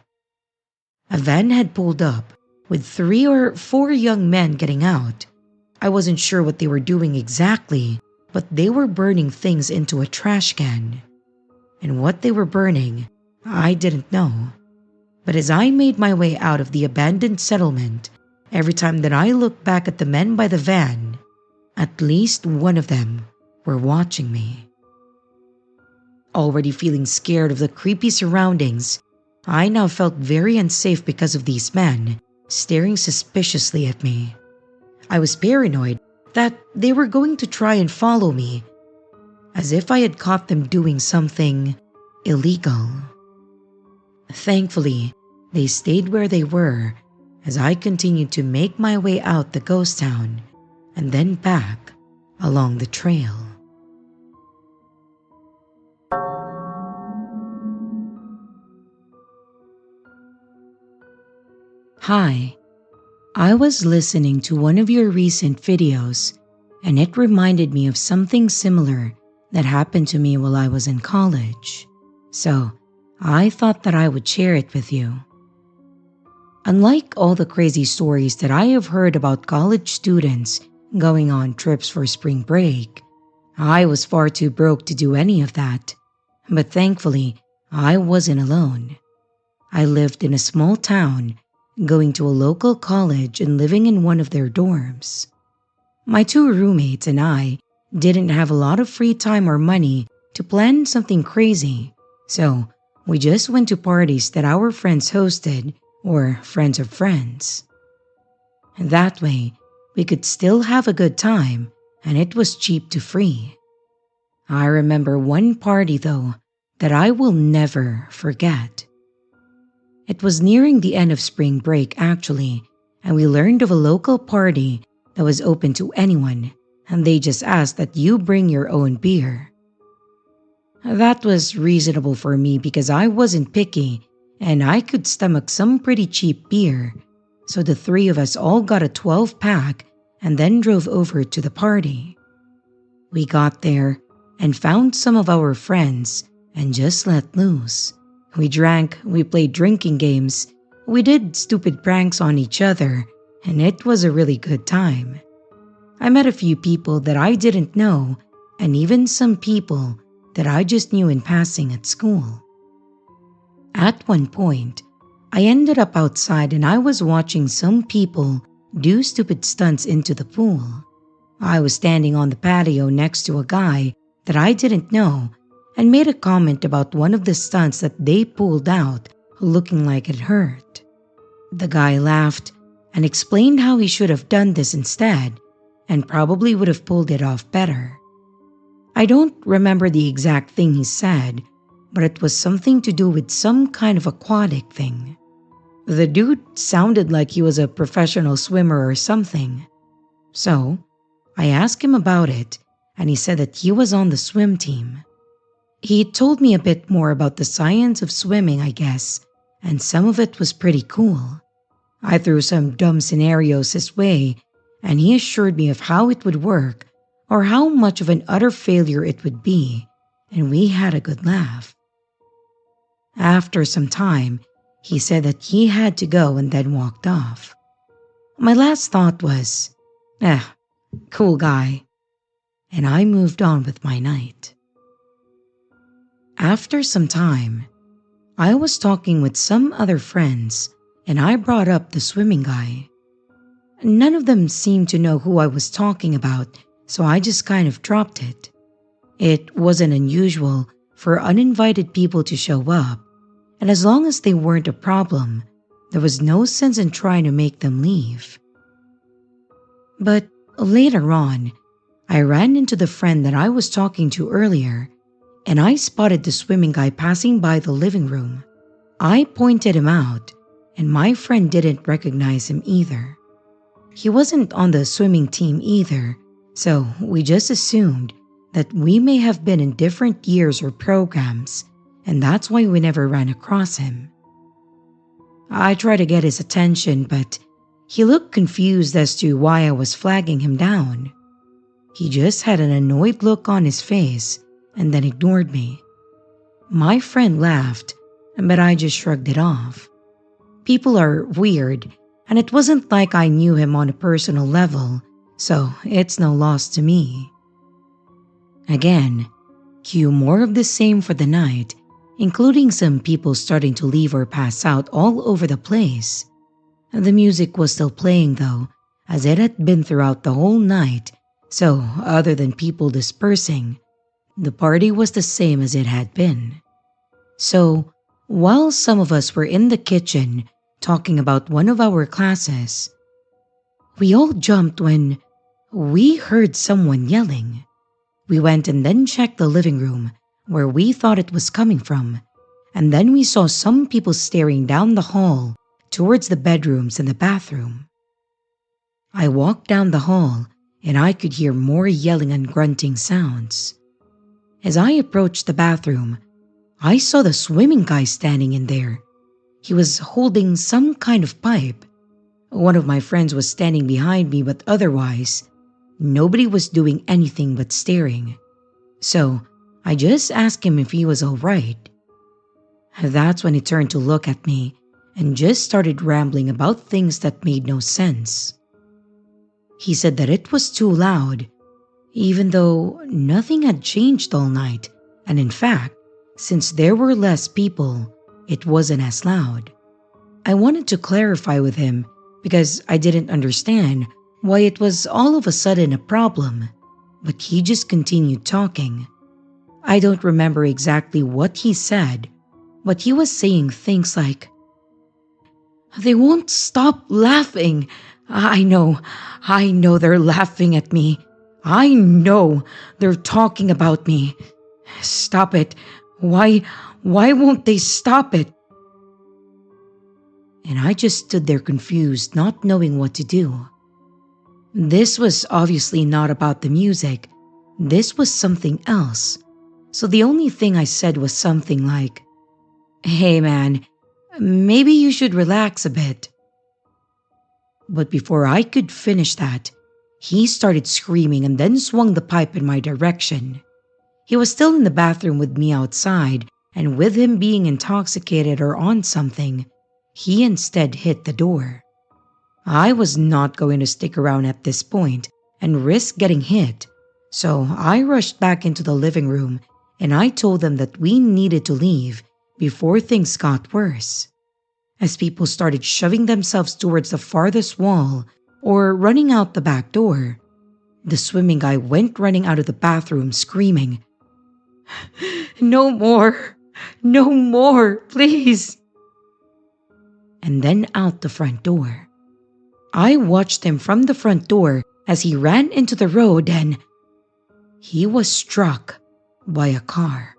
A van had pulled up with 3 or 4 young men getting out. I wasn't sure what they were doing exactly, but they were burning things into a trash can. And what they were burning, I didn't know. But as I made my way out of the abandoned settlement, every time that I looked back at the men by the van, at least one of them were watching me. Already feeling scared of the creepy surroundings, I now felt very unsafe because of these men staring suspiciously at me. I was paranoid that they were going to try and follow me, as if I had caught them doing something illegal. Thankfully, they stayed where they were as I continued to make my way out the ghost town and then back along the trail. Hi, I was listening to one of your recent videos and it reminded me of something similar that happened to me while I was in college. So I thought that I would share it with you. Unlike all the crazy stories that I have heard about college students going on trips for spring break, I was far too broke to do any of that. But thankfully, I wasn't alone. I lived in a small town, going to a local college and living in one of their dorms. My two roommates and I didn't have a lot of free time or money to plan something crazy, so we just went to parties that our friends hosted or friends of friends. That way, we could still have a good time and it was cheap to free. I remember one party though that I will never forget. It was nearing the end of spring break actually, and we learned of a local party that was open to anyone, and they just asked that you bring your own beer. That was reasonable for me because I wasn't picky and I could stomach some pretty cheap beer, so the three of us all got a 12-pack and then drove over to the party. We got there and found some of our friends and just let loose. We drank, we played drinking games, we did stupid pranks on each other, and it was a really good time. I met a few people that I didn't know, and even some people that I just knew in passing at school. At one point, I ended up outside and I was watching some people do stupid stunts into the pool. I was standing on the patio next to a guy that I didn't know and made a comment about one of the stunts that they pulled out looking like it hurt. The guy laughed and explained how he should have done this instead and probably would have pulled it off better. I don't remember the exact thing he said, but it was something to do with some kind of aquatic thing. The dude sounded like he was a professional swimmer or something. So, I asked him about it and he said that he was on the swim team. He told me a bit more about the science of swimming, I guess, and some of it was pretty cool. I threw some dumb scenarios his way, and he assured me of how it would work or how much of an utter failure it would be, and we had a good laugh. After some time, he said that he had to go and then walked off. My last thought was, cool guy, and I moved on with my night. After some time, I was talking with some other friends and I brought up the swimming guy. None of them seemed to know who I was talking about, so I just kind of dropped it. It wasn't unusual for uninvited people to show up, and as long as they weren't a problem, there was no sense in trying to make them leave. But later on, I ran into the friend that I was talking to earlier, and I spotted the swimming guy passing by the living room. I pointed him out, and my friend didn't recognize him either. He wasn't on the swimming team either, so we just assumed that we may have been in different years or programs, and that's why we never ran across him. I tried to get his attention, but he looked confused as to why I was flagging him down. He just had an annoyed look on his face and then ignored me. My friend laughed, but I just shrugged it off. People are weird, and it wasn't like I knew him on a personal level, so it's no loss to me. Again, cue more of the same for the night, including some people starting to leave or pass out all over the place. The music was still playing though, as it had been throughout the whole night, so other than people dispersing, the party was the same as it had been. So, while some of us were in the kitchen talking about one of our classes, we all jumped when we heard someone yelling. We went and then checked the living room where we thought it was coming from, and then we saw some people staring down the hall towards the bedrooms and the bathroom. I walked down the hall and I could hear more yelling and grunting sounds. As I approached the bathroom, I saw the swimming guy standing in there. He was holding some kind of pipe. One of my friends was standing behind me, but otherwise, nobody was doing anything but staring. So, I just asked him if he was alright. That's when he turned to look at me and just started rambling about things that made no sense. He said that it was too loud, even though nothing had changed all night, and in fact, since there were less people, it wasn't as loud. I wanted to clarify with him because I didn't understand why it was all of a sudden a problem, but he just continued talking. I don't remember exactly what he said, but he was saying things like, "They won't stop laughing. I know they're laughing at me. I know they're talking about me. Stop it. Why won't they stop it?" And I just stood there confused, not knowing what to do. This was obviously not about the music. This was something else. So the only thing I said was something like, "Hey man, maybe you should relax a bit." But before I could finish that, he started screaming and then swung the pipe in my direction. He was still in the bathroom with me outside, and with him being intoxicated or on something, he instead hit the door. I was not going to stick around at this point and risk getting hit, so I rushed back into the living room and I told them that we needed to leave before things got worse. As people started shoving themselves towards the farthest wall or running out the back door, the swimming guy went running out of the bathroom screaming, "No more! No more, please!" And then out the front door. I watched him from the front door as he ran into the road and he was struck by a car.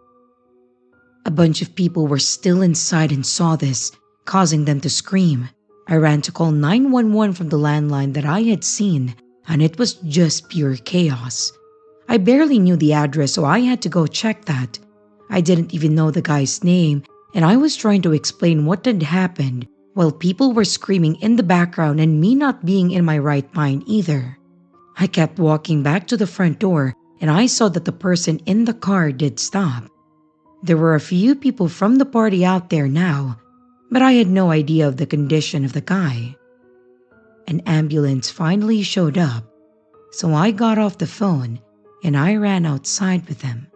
A bunch of people were still inside and saw this, causing them to scream. I ran to call 911 from the landline that I had seen, and it was just pure chaos. I barely knew the address, so I had to go check that. I didn't even know the guy's name, and I was trying to explain what had happened while people were screaming in the background and me not being in my right mind either. I kept walking back to the front door, and I saw that the person in the car did stop. There were a few people from the party out there now, but I had no idea of the condition of the guy. An ambulance finally showed up, so I got off the phone and I ran outside with them.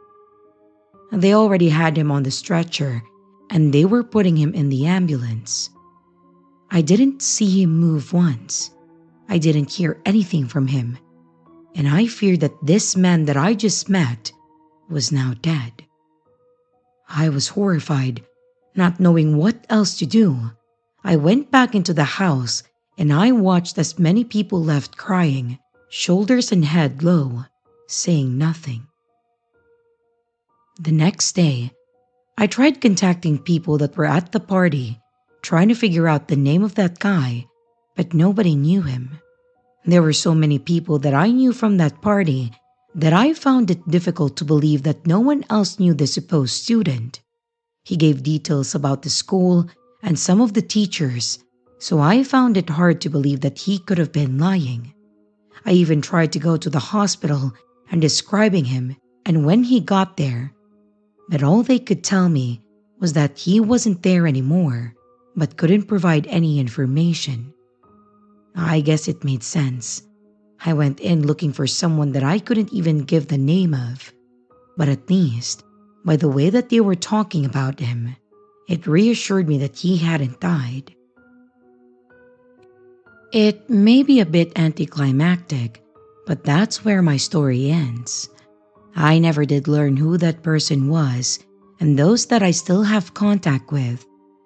They already had him on the stretcher and they were putting him in the ambulance. I didn't see him move once. I didn't hear anything from him, and I feared that this man that I just met was now dead. I was horrified, not knowing what else to do. I went back into the house and I watched as many people left crying, shoulders and head low, saying nothing. The next day, I tried contacting people that were at the party, trying to figure out the name of that guy, but nobody knew him. There were so many people that I knew from that party that I found it difficult to believe that no one else knew the supposed student. He gave details about the school and some of the teachers, so I found it hard to believe that he could have been lying. I even tried to go to the hospital and describing him and when he got there, but all they could tell me was that he wasn't there anymore, but couldn't provide any information. I guess it made sense. I went in looking for someone that I couldn't even give the name of, but at least, by the way that they were talking about him, it reassured me that he hadn't died. It may be a bit anticlimactic, but that's where my story ends. I never did learn who that person was, and those that I still have contact with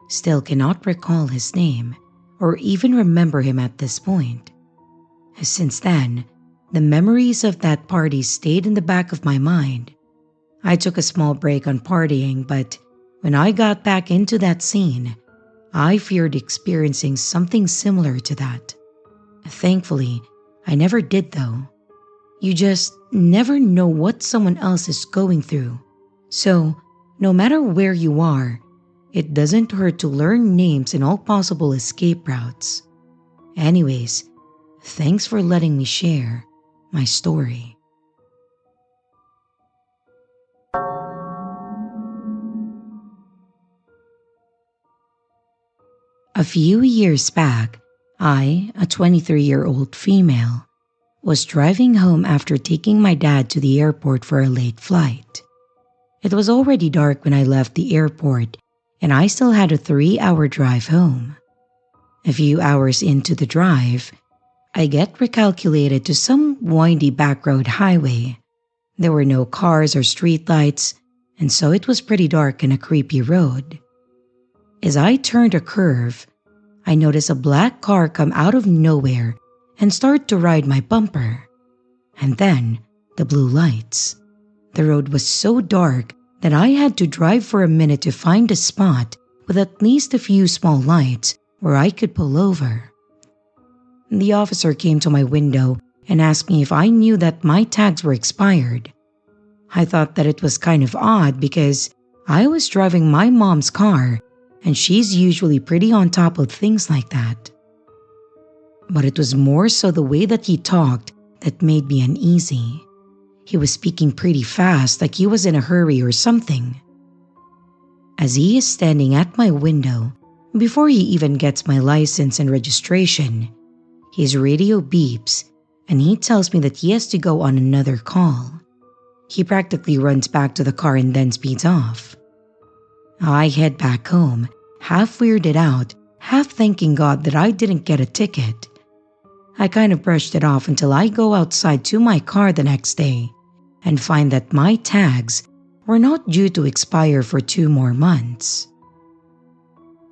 still cannot recall his name or even remember him at this point. Since then, the memories of that party stayed in the back of my mind. I took a small break on partying, but when I got back into that scene, I feared experiencing something similar to that. Thankfully, I never did though. You just never know what someone else is going through. So, no matter where you are, it doesn't hurt to learn names and all possible escape routes. Anyways, thanks for letting me share my story. A few years back, I, a 23-year-old female, was driving home after taking my dad to the airport for a late flight. It was already dark when I left the airport, and I still had a 3-hour drive home. A few hours into the drive, I get recalculated to some windy backroad highway. There were no cars or streetlights, and so it was pretty dark and a creepy road. As I turned a curve, I noticed a black car come out of nowhere and start to ride my bumper. And then, the blue lights. The road was so dark that I had to drive for a minute to find a spot with at least a few small lights where I could pull over. The officer came to my window and asked me if I knew that my tags were expired. I thought that it was kind of odd because I was driving my mom's car and she's usually pretty on top of things like that. But it was more so the way that he talked that made me uneasy. He was speaking pretty fast, like he was in a hurry or something. As he is standing at my window, before he even gets my license and registration, his radio beeps and he tells me that he has to go on another call. He practically runs back to the car and then speeds off. I head back home, half weirded out, half thanking God that I didn't get a ticket. I kind of brushed it off until I go outside to my car the next day and find that my tags were not due to expire for 2 more months.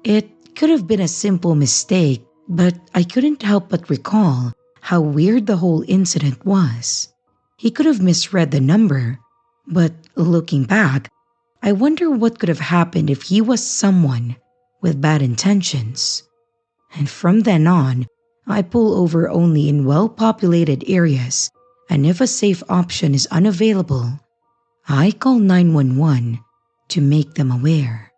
It could have been a simple mistake, but I couldn't help but recall how weird the whole incident was. He could have misread the number, but looking back, I wonder what could have happened if he was someone with bad intentions. And from then on, I pull over only in well-populated areas, and if a safe option is unavailable, I call 911 to make them aware.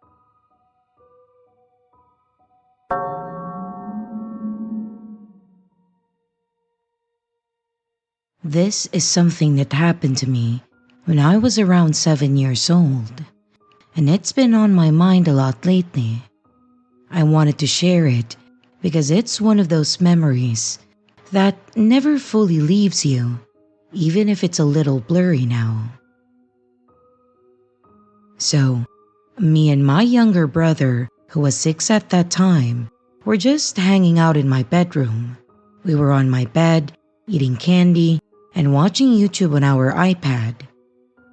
This is something that happened to me when I was around 7 years old, and it's been on my mind a lot lately. I wanted to share it because it's one of those memories that never fully leaves you, even if it's a little blurry now. So, me and my younger brother, who was 6 at that time, were just hanging out in my bedroom. We were on my bed, eating candy, and watching YouTube on our iPad.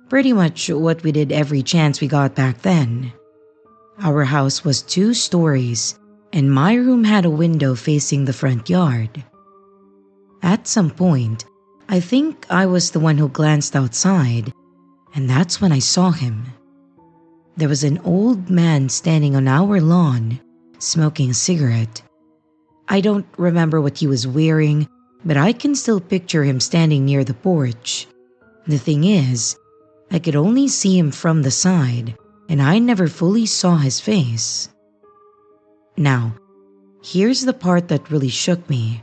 Pretty much what we did every chance we got back then. Our house was 2 stories, and my room had a window facing the front yard. At some point, I think I was the one who glanced outside, and that's when I saw him. There was an old man standing on our lawn, smoking a cigarette. I don't remember what he was wearing, but I can still picture him standing near the porch. The thing is, I could only see him from the side, and I never fully saw his face. Now, here's the part that really shook me.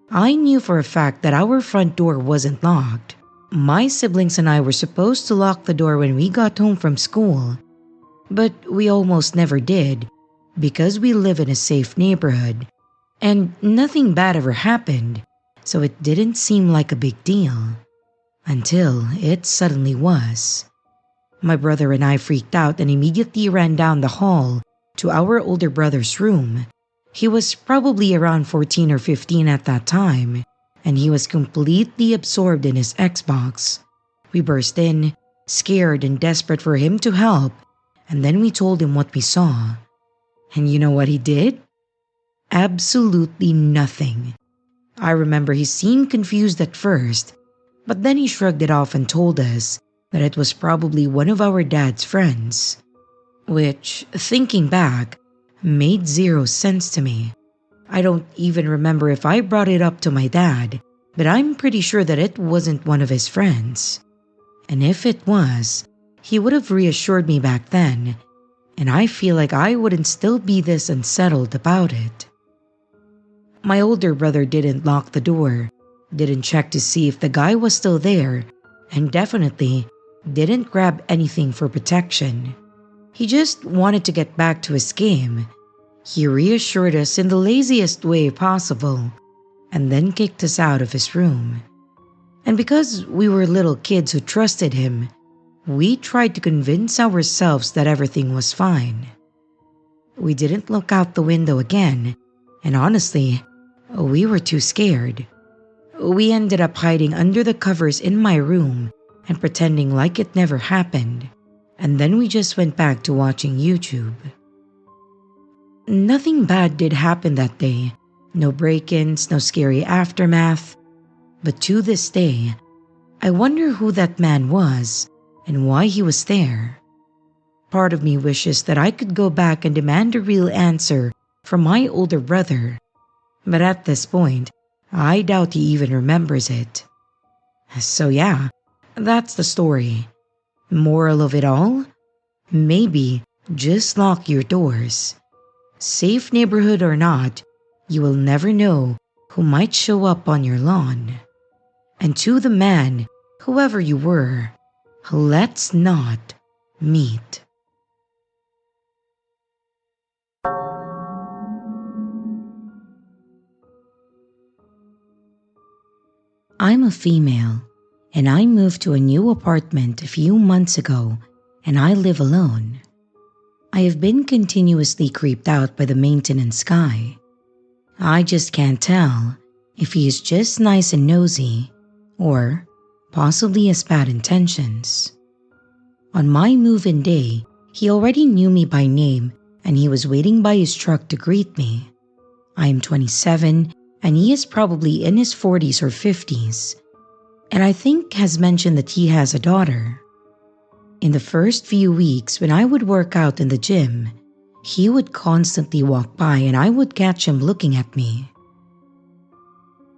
I knew for a fact that our front door wasn't locked. My siblings and I were supposed to lock the door when we got home from school, but we almost never did because we live in a safe neighborhood, and nothing bad ever happened, so it didn't seem like a big deal. Until it suddenly was. My brother and I freaked out and immediately ran down the hall to our older brother's room. He was probably around 14 or 15 at that time, and he was completely absorbed in his Xbox. We burst in, scared and desperate for him to help, and then we told him what we saw. And you know what he did? Absolutely nothing. I remember he seemed confused at first, but then he shrugged it off and told us that it was probably one of our dad's friends. Which, thinking back, made 0 sense to me. I don't even remember if I brought it up to my dad, but I'm pretty sure that it wasn't one of his friends. And if it was, he would have reassured me back then, and I feel like I wouldn't still be this unsettled about it. My older brother didn't lock the door, didn't check to see if the guy was still there, and definitely didn't grab anything for protection. He just wanted to get back to his game. He reassured us in the laziest way possible, and then kicked us out of his room. And because we were little kids who trusted him, we tried to convince ourselves that everything was fine. We didn't look out the window again, and honestly, we were too scared. We ended up hiding under the covers in my room and pretending like it never happened, and then we just went back to watching YouTube. Nothing bad did happen that day. No break-ins, no scary aftermath. But to this day, I wonder who that man was and why he was there. Part of me wishes that I could go back and demand a real answer from my older brother, but at this point, I doubt he even remembers it. So yeah, that's the story. Moral of it all? Maybe just lock your doors. Safe neighborhood or not, you will never know who might show up on your lawn. And to the man, whoever you were, let's not meet. I'm a female, and I moved to a new apartment a few months ago, and I live alone. I have been continuously creeped out by the maintenance guy. I just can't tell if he is just nice and nosy, or possibly has bad intentions. On my move-in day, he already knew me by name and he was waiting by his truck to greet me. I am 27 and he is probably in his 40s or 50s, and I think has mentioned that he has a daughter. In the first few weeks when I would work out in the gym, he would constantly walk by and I would catch him looking at me.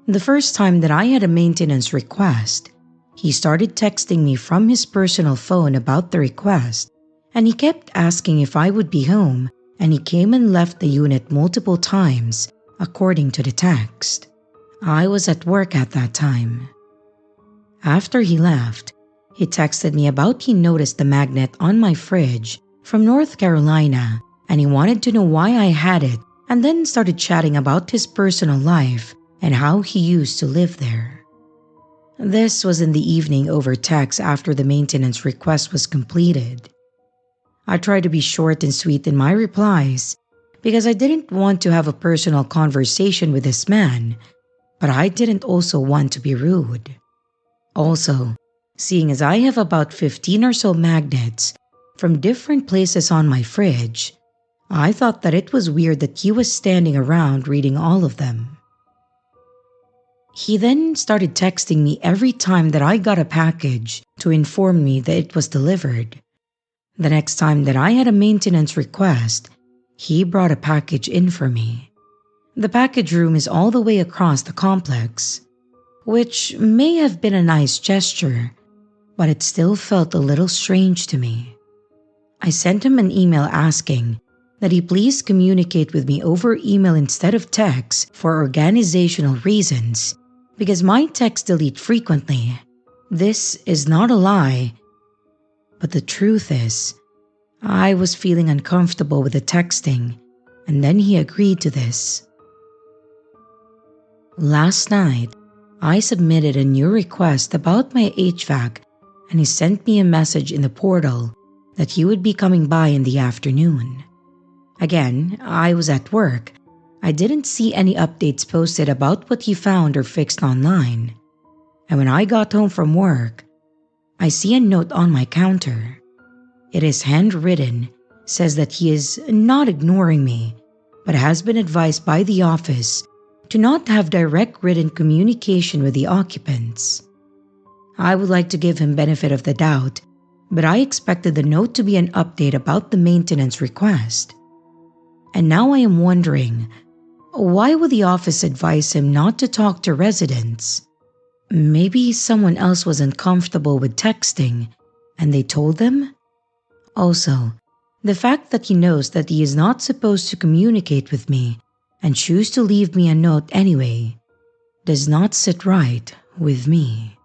The first time that I had a maintenance request, he started texting me from his personal phone about the request, and he kept asking if I would be home, and he came and left the unit multiple times according to the text. I was at work at that time. After he left, he texted me about he noticed the magnet on my fridge from North Carolina and he wanted to know why I had it, and then started chatting about his personal life and how he used to live there. This was in the evening over text after the maintenance request was completed. I tried to be short and sweet in my replies because I didn't want to have a personal conversation with this man, but I didn't also want to be rude. Also, seeing as I have about 15 or so magnets from different places on my fridge, I thought that it was weird that he was standing around reading all of them. He then started texting me every time that I got a package to inform me that it was delivered. The next time that I had a maintenance request, he brought a package in for me. The package room is all the way across the complex, which may have been a nice gesture, but it still felt a little strange to me. I sent him an email asking that he please communicate with me over email instead of text for organizational reasons, because my texts delete frequently. This is not a lie, but the truth is, I was feeling uncomfortable with the texting, and then he agreed to this. Last night, I submitted a new request about my HVAC, and he sent me a message in the portal that he would be coming by in the afternoon. Again, I was at work. I didn't see any updates posted about what he found or fixed online. And when I got home from work, I see a note on my counter. It is handwritten, says that he is not ignoring me, but has been advised by the office to not have direct written communication with the occupants. I would like to give him benefit of the doubt, but I expected the note to be an update about the maintenance request. And now I am wondering, why would the office advise him not to talk to residents? Maybe someone else was uncomfortable with texting and they told them? Also, the fact that he knows that he is not supposed to communicate with me and choose to leave me a note anyway does not sit right with me.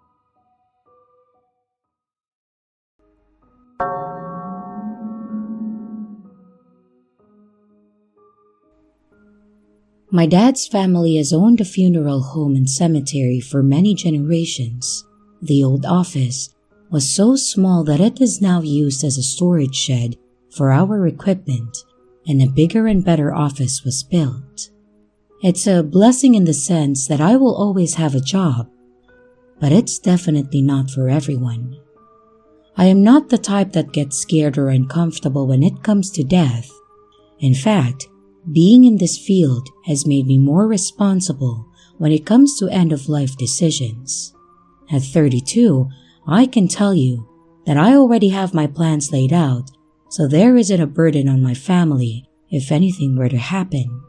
My dad's family has owned a funeral home and cemetery for many generations. The old office was so small that it is now used as a storage shed for our equipment, and a bigger and better office was built. It's a blessing in the sense that I will always have a job, but it's definitely not for everyone. I am not the type that gets scared or uncomfortable when it comes to death. In fact, being in this field has made me more responsible when it comes to end-of-life decisions. At 32, I can tell you that I already have my plans laid out, so there isn't a burden on my family if anything were to happen.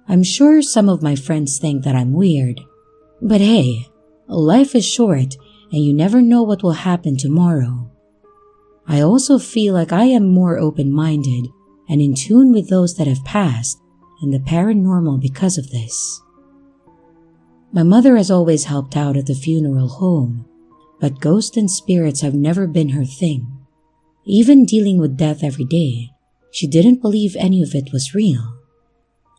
I'm sure some of my friends think that I'm weird, but hey, life is short and you never know what will happen tomorrow. I also feel like I am more open-minded and in tune with those that have passed and the paranormal because of this. My mother has always helped out at the funeral home, but ghosts and spirits have never been her thing. Even dealing with death every day, she didn't believe any of it was real.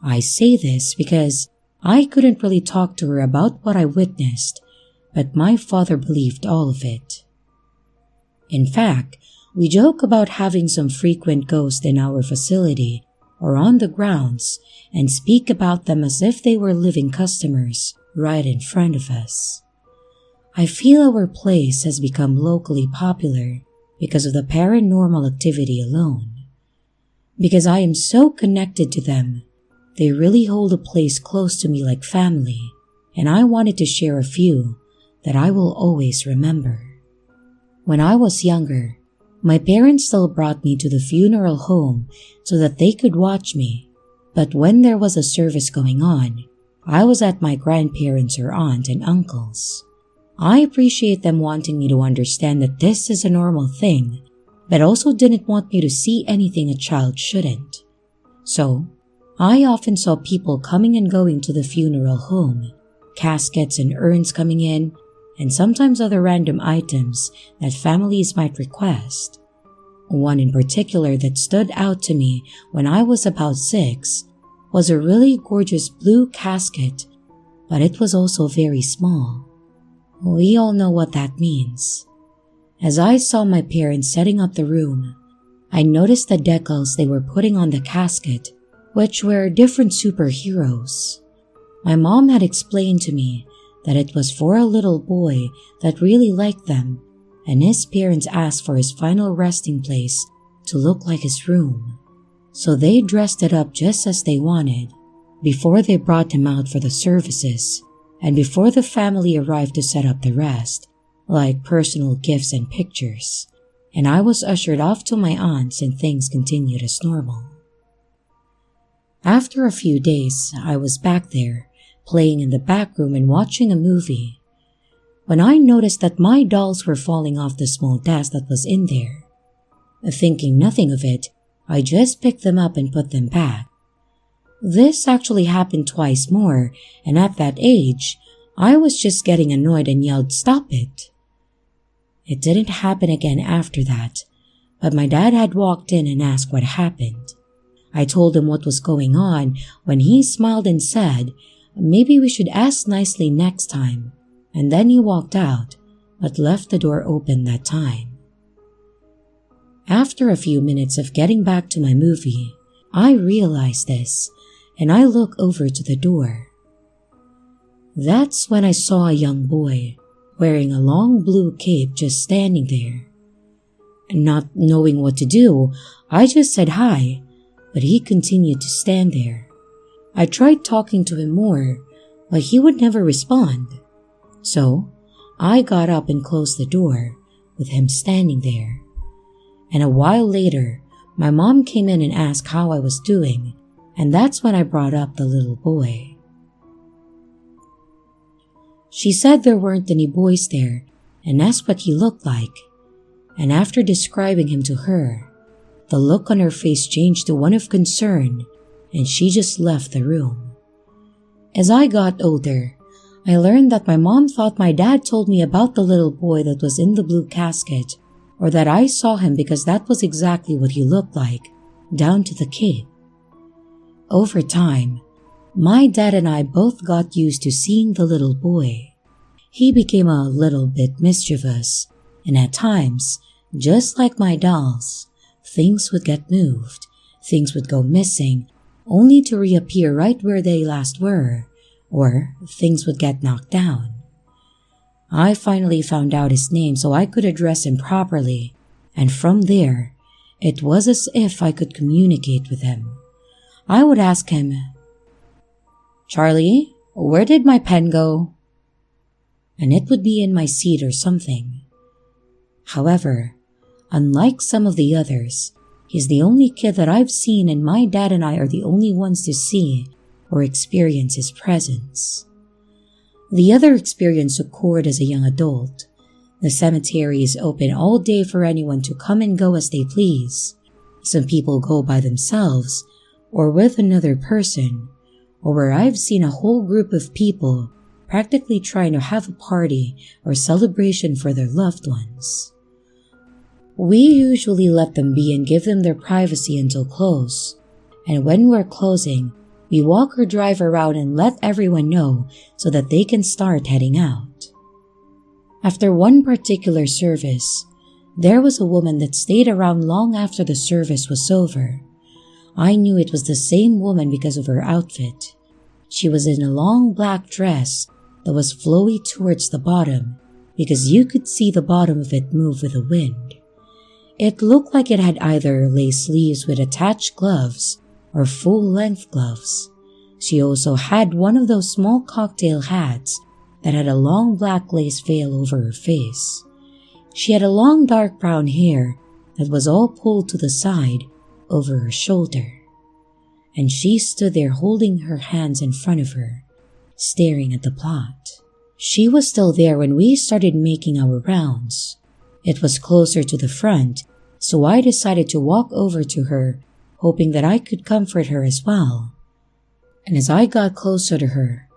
I say this because I couldn't really talk to her about what I witnessed, but my father believed all of it. In fact, we joke about having some frequent ghosts in our facility or on the grounds and speak about them as if they were living customers right in front of us. I feel our place has become locally popular because of the paranormal activity alone. Because I am so connected to them, they really hold a place close to me like family, and I wanted to share a few that I will always remember. When I was younger, my parents still brought me to the funeral home so that they could watch me, but when there was a service going on, I was at my grandparents' or aunt and uncle's. I appreciate them wanting me to understand that this is a normal thing, but also didn't want me to see anything a child shouldn't. So, I often saw people coming and going to the funeral home, caskets and urns coming in, and sometimes other random items that families might request. One in particular that stood out to me when I was about 6 was a really gorgeous blue casket, but it was also very small. We all know what that means. As I saw my parents setting up the room, I noticed the decals they were putting on the casket, which were different superheroes. My mom had explained to me that it was for a little boy that really liked them, and his parents asked for his final resting place to look like his room. So they dressed it up just as they wanted, before they brought him out for the services, and before the family arrived to set up the rest, like personal gifts and pictures, and I was ushered off to my aunt's and things continued as normal. After a few days, I was back there, playing in the back room and watching a movie, when I noticed that my dolls were falling off the small desk that was in there. Thinking nothing of it, I just picked them up and put them back. This actually happened twice more, and at that age, I was just getting annoyed and yelled, "Stop it!" It didn't happen again after that, but my dad had walked in and asked what happened. I told him what was going on when he smiled and said, maybe we should ask nicely next time, and then he walked out, but left the door open that time. After a few minutes of getting back to my movie, I realized this, and I look over to the door. That's when I saw a young boy wearing a long blue cape just standing there. Not knowing what to do, I just said hi, but he continued to stand there. I tried talking to him more, but he would never respond. So, I got up and closed the door, with him standing there. And a while later, my mom came in and asked how I was doing, and that's when I brought up the little boy. She said there weren't any boys there, and asked what he looked like. And after describing him to her, the look on her face changed to one of concern, and she just left the room. As I got older, I learned that my mom thought my dad told me about the little boy that was in the blue casket, or that I saw him because that was exactly what he looked like, down to the cape. Over time, my dad and I both got used to seeing the little boy. He became a little bit mischievous, and at times, just like my dolls, things would get moved, things would go missing, only to reappear right where they last were, or things would get knocked down. I finally found out his name so I could address him properly, and from there, it was as if I could communicate with him. I would ask him, "Charlie, where did my pen go?" And it would be in my seat or something. However, unlike some of the others, he's the only kid that I've seen, and my dad and I are the only ones to see or experience his presence. The other experience occurred as a young adult. The cemetery is open all day for anyone to come and go as they please. Some people go by themselves, or with another person, or where I've seen a whole group of people practically trying to have a party or celebration for their loved ones. We usually let them be and give them their privacy until close, and when we're closing, we walk or drive around and let everyone know so that they can start heading out. After one particular service, there was a woman that stayed around long after the service was over. I knew it was the same woman because of her outfit. She was in a long black dress that was flowy towards the bottom because you could see the bottom of it move with the wind. It looked like it had either lace sleeves with attached gloves or full-length gloves. She also had one of those small cocktail hats that had a long black lace veil over her face. She had a long dark brown hair that was all pulled to the side over her shoulder. And she stood there holding her hands in front of her, staring at the plot. She was still there when we started making our rounds. It was closer to the front, so I decided to walk over to her, hoping that I could comfort her as well. And as I got closer to her,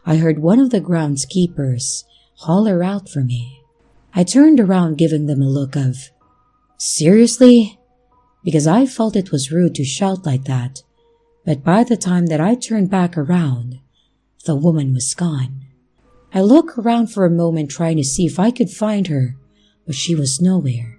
I heard one of the groundskeepers holler out for me. I turned around, giving them a look of, "Seriously?" because I felt it was rude to shout like that, but by the time that I turned back around, the woman was gone. I looked around for a moment trying to see if I could find her, but she was nowhere.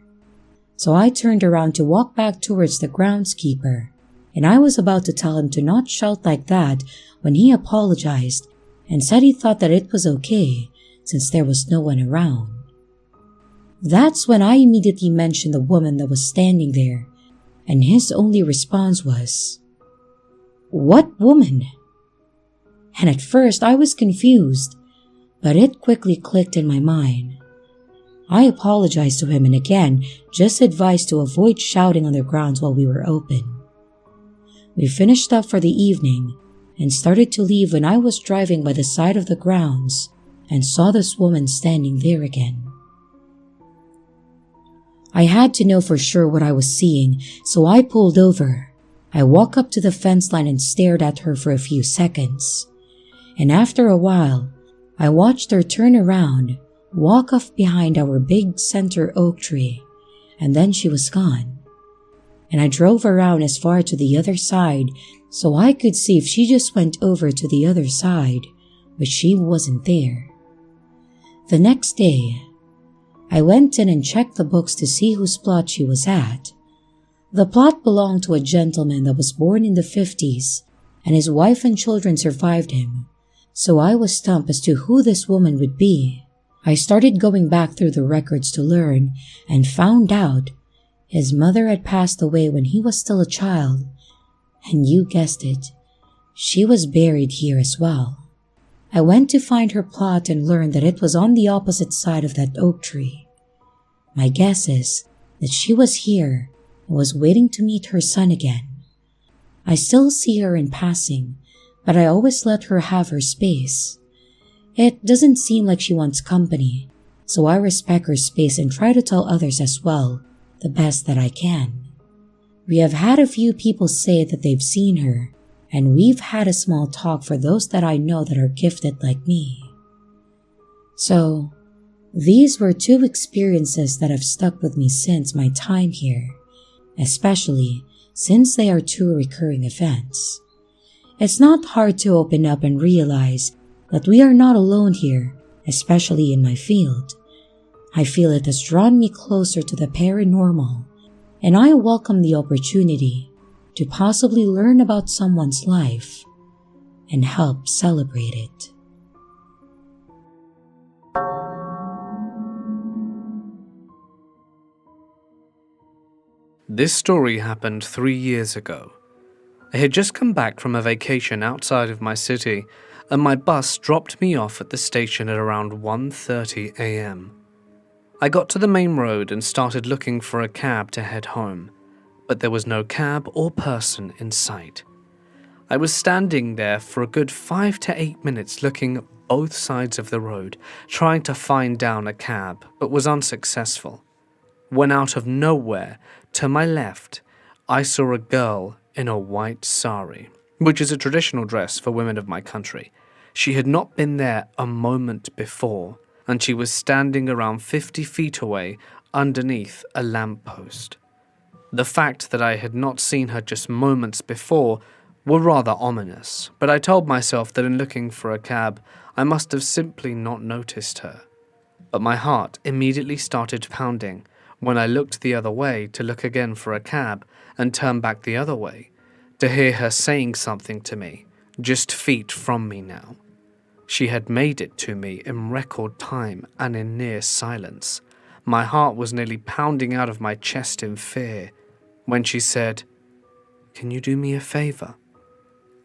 So I turned around to walk back towards the groundskeeper, and I was about to tell him to not shout like that when he apologized and said he thought that it was okay since there was no one around. That's when I immediately mentioned the woman that was standing there, and his only response was, "What woman?" And at first I was confused, but it quickly clicked in my mind. I apologized to him and again just advised to avoid shouting on the grounds while we were open. We finished up for the evening and started to leave when I was driving by the side of the grounds and saw this woman standing there again. I had to know for sure what I was seeing, so I pulled over. I walked up to the fence line and stared at her for a few seconds. And after a while, I watched her turn around, walk off behind our big center oak tree, and then she was gone. And I drove around as far to the other side so I could see if she just went over to the other side, but she wasn't there. The next day, I went in and checked the books to see whose plot she was at. The plot belonged to a gentleman that was born in the 50s, and his wife and children survived him, so I was stumped as to who this woman would be. I started going back through the records to learn and found out his mother had passed away when he was still a child, and you guessed it, she was buried here as well. I went to find her plot and learned that it was on the opposite side of that oak tree. My guess is that she was here and was waiting to meet her son again. I still see her in passing, but I always let her have her space. It doesn't seem like she wants company, so I respect her space and try to tell others as well, the best that I can. We have had a few people say that they've seen her, and we've had a small talk for those that I know that are gifted like me. So, these were two experiences that have stuck with me since my time here, especially since they are two recurring events. It's not hard to open up and realize that we are not alone here, especially in my field. I feel it has drawn me closer to the paranormal, and I welcome the opportunity to possibly learn about someone's life and help celebrate it. This story happened 3 years ago. I had just come back from a vacation outside of my city, and my bus dropped me off at the station at around 1:30 a.m. I got to the main road and started looking for a cab to head home, but there was no cab or person in sight. I was standing there for a good 5 to 8 minutes looking both sides of the road, trying to find down a cab, but was unsuccessful. When out of nowhere, to my left, I saw a girl in a white sari, which is a traditional dress for women of my country. She had not been there a moment before, and she was standing around 50 feet away underneath a lamppost. The fact that I had not seen her just moments before were rather ominous, but I told myself that in looking for a cab, I must have simply not noticed her. But my heart immediately started pounding when I looked the other way to look again for a cab and turned back the other way to hear her saying something to me, just feet from me now. She had made it to me in record time and in near silence. My heart was nearly pounding out of my chest in fear when she said, "Can you do me a favor?"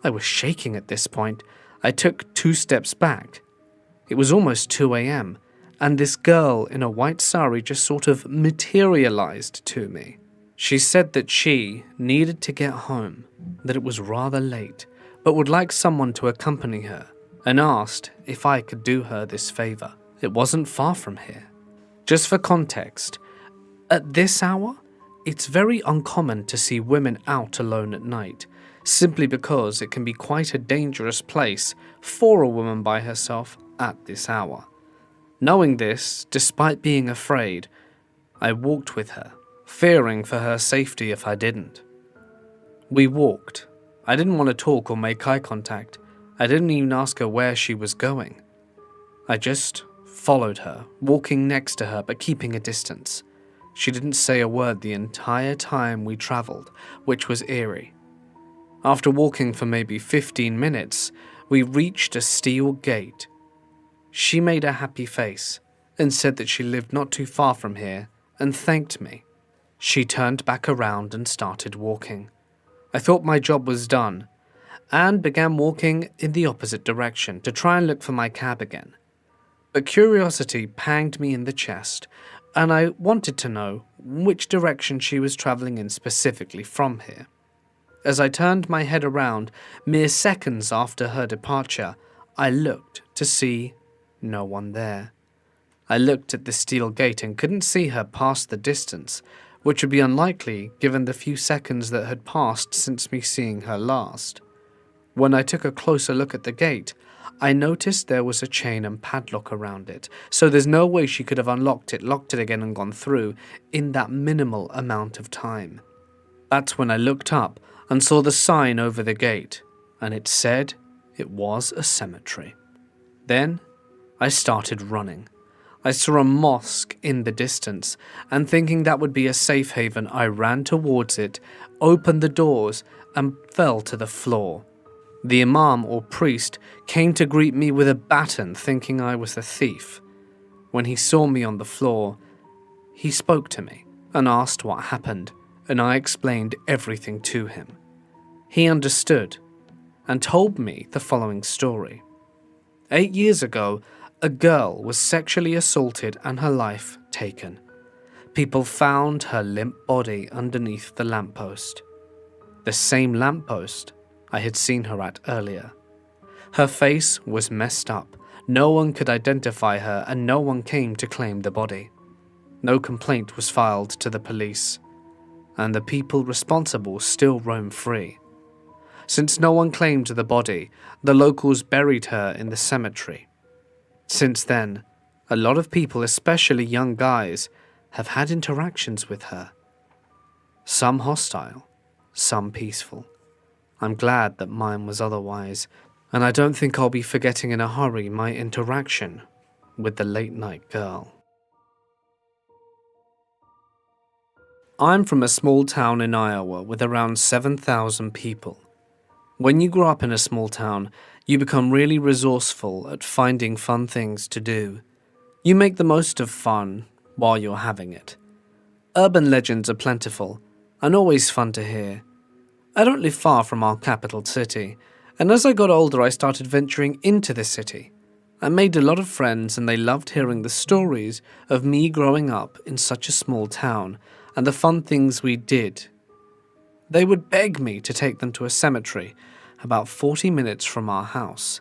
I was shaking at this point. I took 2 steps back. It was almost 2 a.m., and this girl in a white sari just sort of materialized to me. She said that she needed to get home, that it was rather late, but would like someone to accompany her, and asked if I could do her this favor. It wasn't far from here. Just for context, at this hour, it's very uncommon to see women out alone at night, simply because it can be quite a dangerous place for a woman by herself at this hour. Knowing this, despite being afraid, I walked with her, fearing for her safety if I didn't. We walked. I didn't want to talk or make eye contact. I didn't even ask her where she was going. I just followed her, walking next to her but keeping a distance. She didn't say a word the entire time we traveled, which was eerie. After walking for maybe 15 minutes, we reached a steel gate. She made a happy face and said that she lived not too far from here and thanked me. She turned back around and started walking. I thought my job was done and began walking in the opposite direction to try and look for my cab again. But curiosity panged me in the chest, and I wanted to know which direction she was traveling in specifically from here. As I turned my head around, mere seconds after her departure, I looked to see no one there. I looked at the steel gate and couldn't see her past the distance, which would be unlikely given the few seconds that had passed since me seeing her last. When I took a closer look at the gate, I noticed there was a chain and padlock around it, so there's no way she could have unlocked it, locked it again and gone through in that minimal amount of time. That's when I looked up and saw the sign over the gate, and it said it was a cemetery. Then I started running. I saw a mosque in the distance, and thinking that would be a safe haven, I ran towards it, opened the doors, and fell to the floor. The imam or priest came to greet me with a baton, thinking I was a thief. When he saw me on the floor, he spoke to me and asked what happened, and I explained everything to him. He understood and told me the following story. 8 years ago, a girl was sexually assaulted and her life taken. People found her limp body underneath the lamppost. The same lamppost I had seen her at earlier. Her face was messed up. No one could identify her and no one came to claim the body. No complaint was filed to the police, and the people responsible still roam free. Since no one claimed the body, the locals buried her in the cemetery. Since then, a lot of people, especially young guys, have had interactions with her. Some hostile, some peaceful. I'm glad that mine was otherwise, and I don't think I'll be forgetting in a hurry my interaction with the late night girl. I'm from a small town in Iowa with around 7,000 people. When you grow up in a small town, you become really resourceful at finding fun things to do. You make the most of fun while you're having it. Urban legends are plentiful and always fun to hear. I don't live far from our capital city, and as I got older I started venturing into the city. I made a lot of friends and they loved hearing the stories of me growing up in such a small town and the fun things we did. They would beg me to take them to a cemetery about 40 minutes from our house.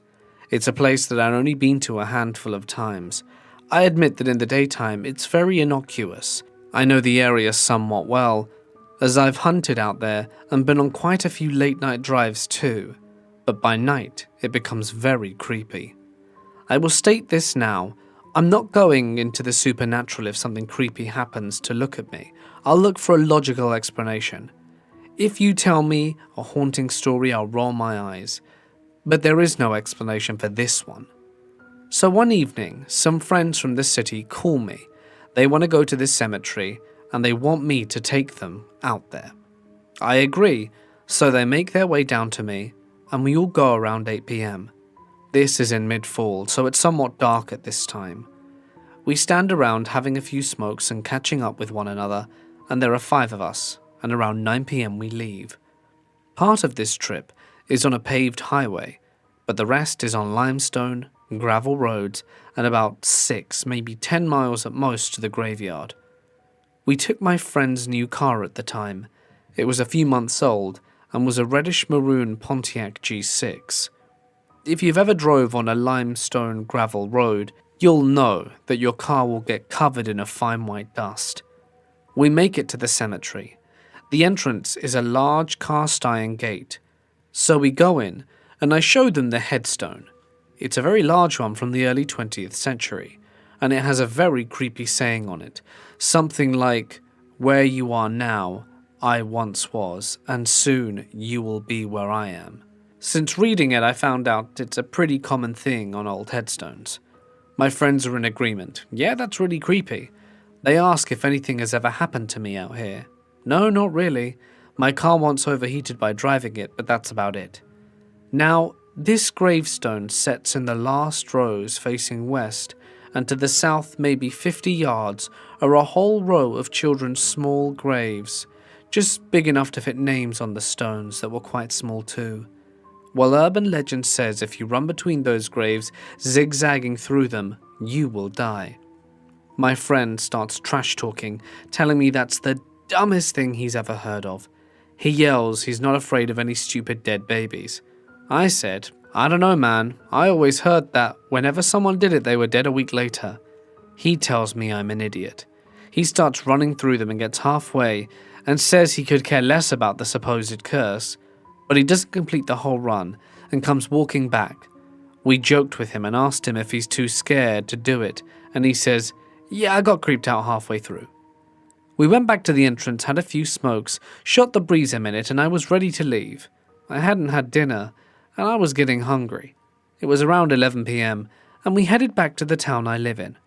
It's a place that I'd only been to a handful of times. I admit that in the daytime it's very innocuous. I know the area somewhat well, as I've hunted out there and been on quite a few late night drives too, but by night it becomes very creepy. I will state this now, I'm not going into the supernatural if something creepy happens to look at me. I'll look for a logical explanation. If you tell me a haunting story, I'll roll my eyes, but there is no explanation for this one. So one evening, some friends from the city call me. They want to go to this cemetery and they want me to take them out there. I agree, so they make their way down to me and we all go around 8 p.m. This is in mid-fall, so it's somewhat dark at this time. We stand around having a few smokes and catching up with one another, and there are 5 of us, and around 9 p.m. we leave. Part of this trip is on a paved highway, but the rest is on limestone, gravel roads, and about 6, maybe 10 miles at most to the graveyard. We took my friend's new car at the time. It was a few months old, and was a reddish-maroon Pontiac G6. If you've ever drove on a limestone gravel road, you'll know that your car will get covered in a fine white dust. We make it to the cemetery. The entrance is a large cast iron gate. So we go in, and I show them the headstone. It's a very large one from the early 20th century, and it has a very creepy saying on it. Something like, "Where you are now, I once was, and soon you will be where I am." Since reading it, I found out it's a pretty common thing on old headstones. My friends are in agreement. Yeah, that's really creepy. They ask if anything has ever happened to me out here. No, not really. My car once overheated by driving it, but that's about it. Now, this gravestone sets in the last rows facing west, and to the south, maybe 50 yards, are a whole row of children's small graves, just big enough to fit names on the stones that were quite small too. Well, urban legend says if you run between those graves, zigzagging through them, you will die. My friend starts trash talking, telling me that's the dumbest thing he's ever heard of. He yells he's not afraid of any stupid dead babies. I said, I don't know, man. I always heard that whenever someone did it, they were dead a week later. He tells me I'm an idiot. He starts running through them and gets halfway and says he could care less about the supposed curse, but he doesn't complete the whole run and comes walking back. We joked with him and asked him if he's too scared to do it, and he says, "Yeah, I got creeped out halfway through." We went back to the entrance, had a few smokes, shot the breeze a minute, and I was ready to leave. I hadn't had dinner, and I was getting hungry. It was around 11 p.m, and we headed back to the town I live in.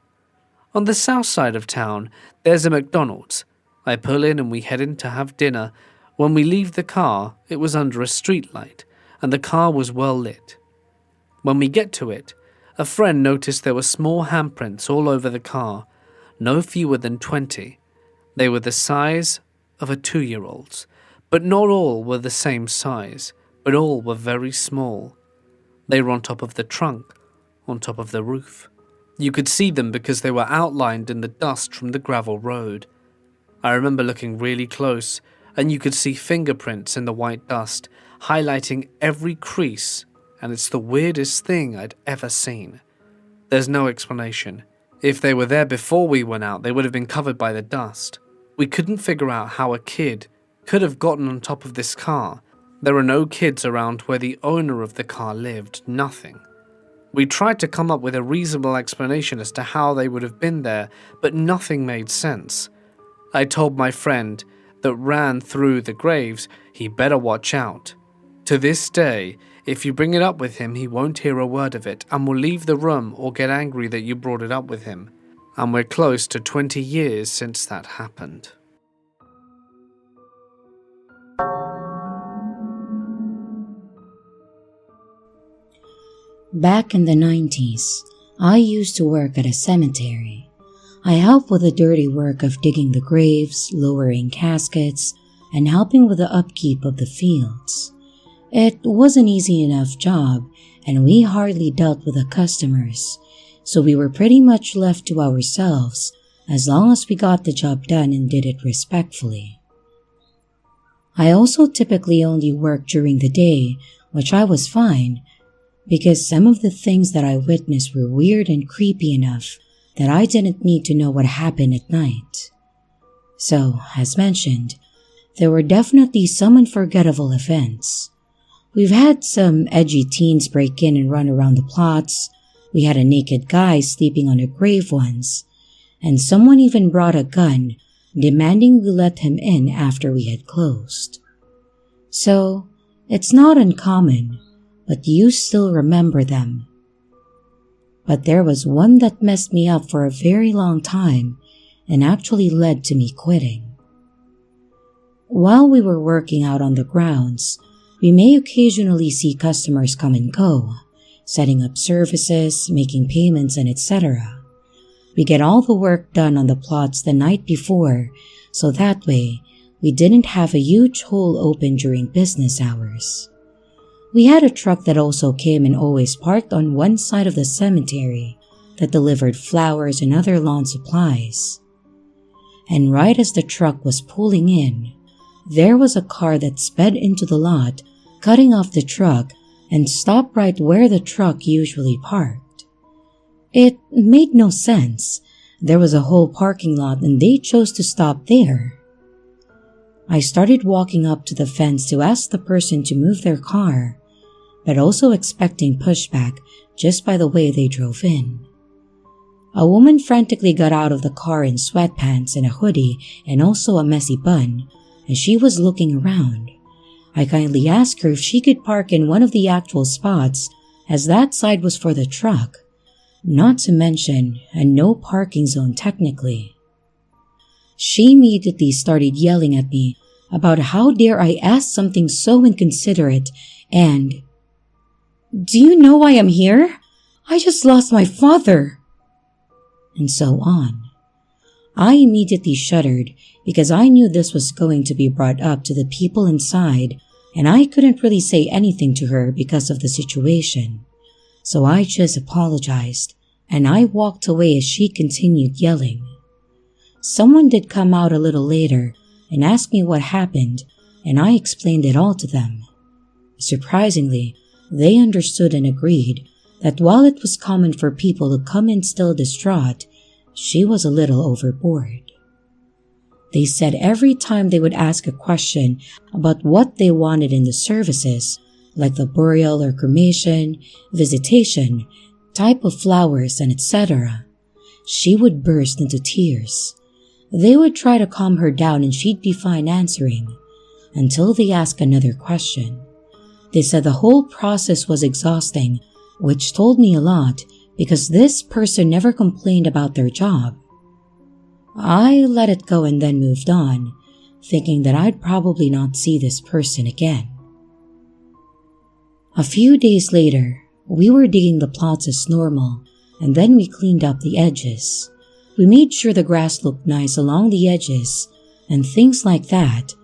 On the south side of town, there's a McDonald's. I pull in and we head in to have dinner. When we leave the car, it was under a street light, and the car was well lit. When we get to it, a friend noticed there were small handprints all over the car, no fewer than 20. They were the size of a 2-year-old's, but not all were the same size, but all were very small. They were on top of the trunk, on top of the roof. You could see them because they were outlined in the dust from the gravel road. I remember looking really close, and you could see fingerprints in the white dust, highlighting every crease, and it's the weirdest thing I'd ever seen. There's no explanation. If they were there before we went out, they would have been covered by the dust. We couldn't figure out how a kid could have gotten on top of this car. There are no kids around where the owner of the car lived, nothing. We tried to come up with a reasonable explanation as to how they would have been there, but nothing made sense. I told my friend that ran through the graves, he better watch out. To this day, if you bring it up with him, he won't hear a word of it and will leave the room or get angry that you brought it up with him. And we're close to 20 years since that happened. Back in the 90s, I used to work at a cemetery. I helped with the dirty work of digging the graves, lowering caskets, and helping with the upkeep of the fields. It was an easy enough job, and we hardly dealt with the customers, so we were pretty much left to ourselves as long as we got the job done and did it respectfully. I also typically only worked during the day, which I was fine, because some of the things that I witnessed were weird and creepy enough that I didn't need to know what happened at night. So, as mentioned, there were definitely some unforgettable events. We've had some edgy teens break in and run around the plots, we had a naked guy sleeping on a grave once, and someone even brought a gun, demanding we let him in after we had closed. So, it's not uncommon, but you still remember them. But there was one that messed me up for a very long time and actually led to me quitting. While we were working out on the grounds, we may occasionally see customers come and go, setting up services, making payments, and etc. We get all the work done on the plots the night before, so that way we didn't have a huge hole open during business hours. We had a truck that also came and always parked on one side of the cemetery that delivered flowers and other lawn supplies. And right as the truck was pulling in, there was a car that sped into the lot, cutting off the truck and stopped right where the truck usually parked. It made no sense. There was a whole parking lot and they chose to stop there. I started walking up to the fence to ask the person to move their car, but also expecting pushback just by the way they drove in. A woman frantically got out of the car in sweatpants and a hoodie and also a messy bun, and she was looking around. I kindly asked her if she could park in one of the actual spots, as that side was for the truck, not to mention a no parking zone technically. She immediately started yelling at me about how dare I ask something so inconsiderate and, "Do you know why I'm here? I just lost my father," and so on. I immediately shuddered because I knew this was going to be brought up to the people inside, and I couldn't really say anything to her because of the situation. So I just apologized, and I walked away as she continued yelling. Someone did come out a little later and asked me what happened, and I explained it all to them. Surprisingly, they understood and agreed that while it was common for people to come in still distraught, she was a little overboard. They said every time they would ask a question about what they wanted in the services, like the burial or cremation, visitation, type of flowers, and etc., she would burst into tears. They would try to calm her down and she'd be fine answering, until they asked another question. They said the whole process was exhausting, which told me a lot because this person never complained about their job. I let it go and then moved on, thinking that I'd probably not see this person again. A few days later, we were digging the plots as normal, and then we cleaned up the edges. We made sure the grass looked nice along the edges and things like that,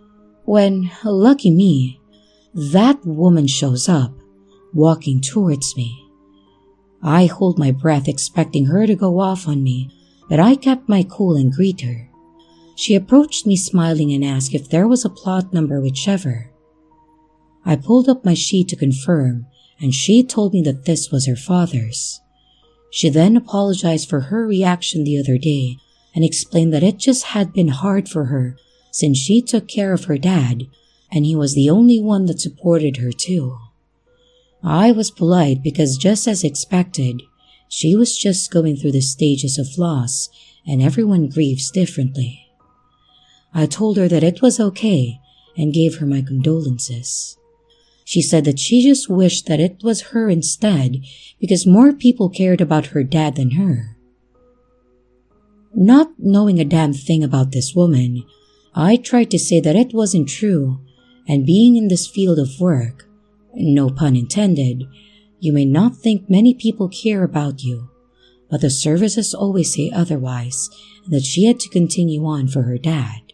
when, lucky me, that woman shows up, walking towards me. I hold my breath expecting her to go off on me, but I kept my cool and greet her. She approached me smiling and asked if there was a plot number whichever. I pulled up my sheet to confirm, and she told me that this was her father's. She then apologized for her reaction the other day and explained that it just had been hard for her since she took care of her dad, and he was the only one that supported her too. I was polite because, just as expected, she was just going through the stages of loss and everyone grieves differently. I told her that it was okay and gave her my condolences. She said that she just wished that it was her instead because more people cared about her dad than her. Not knowing a damn thing about this woman, I tried to say that it wasn't true, and being in this field of work, no pun intended, You may not think many people care about you, but the services always say otherwise, and that she had to continue on for her dad.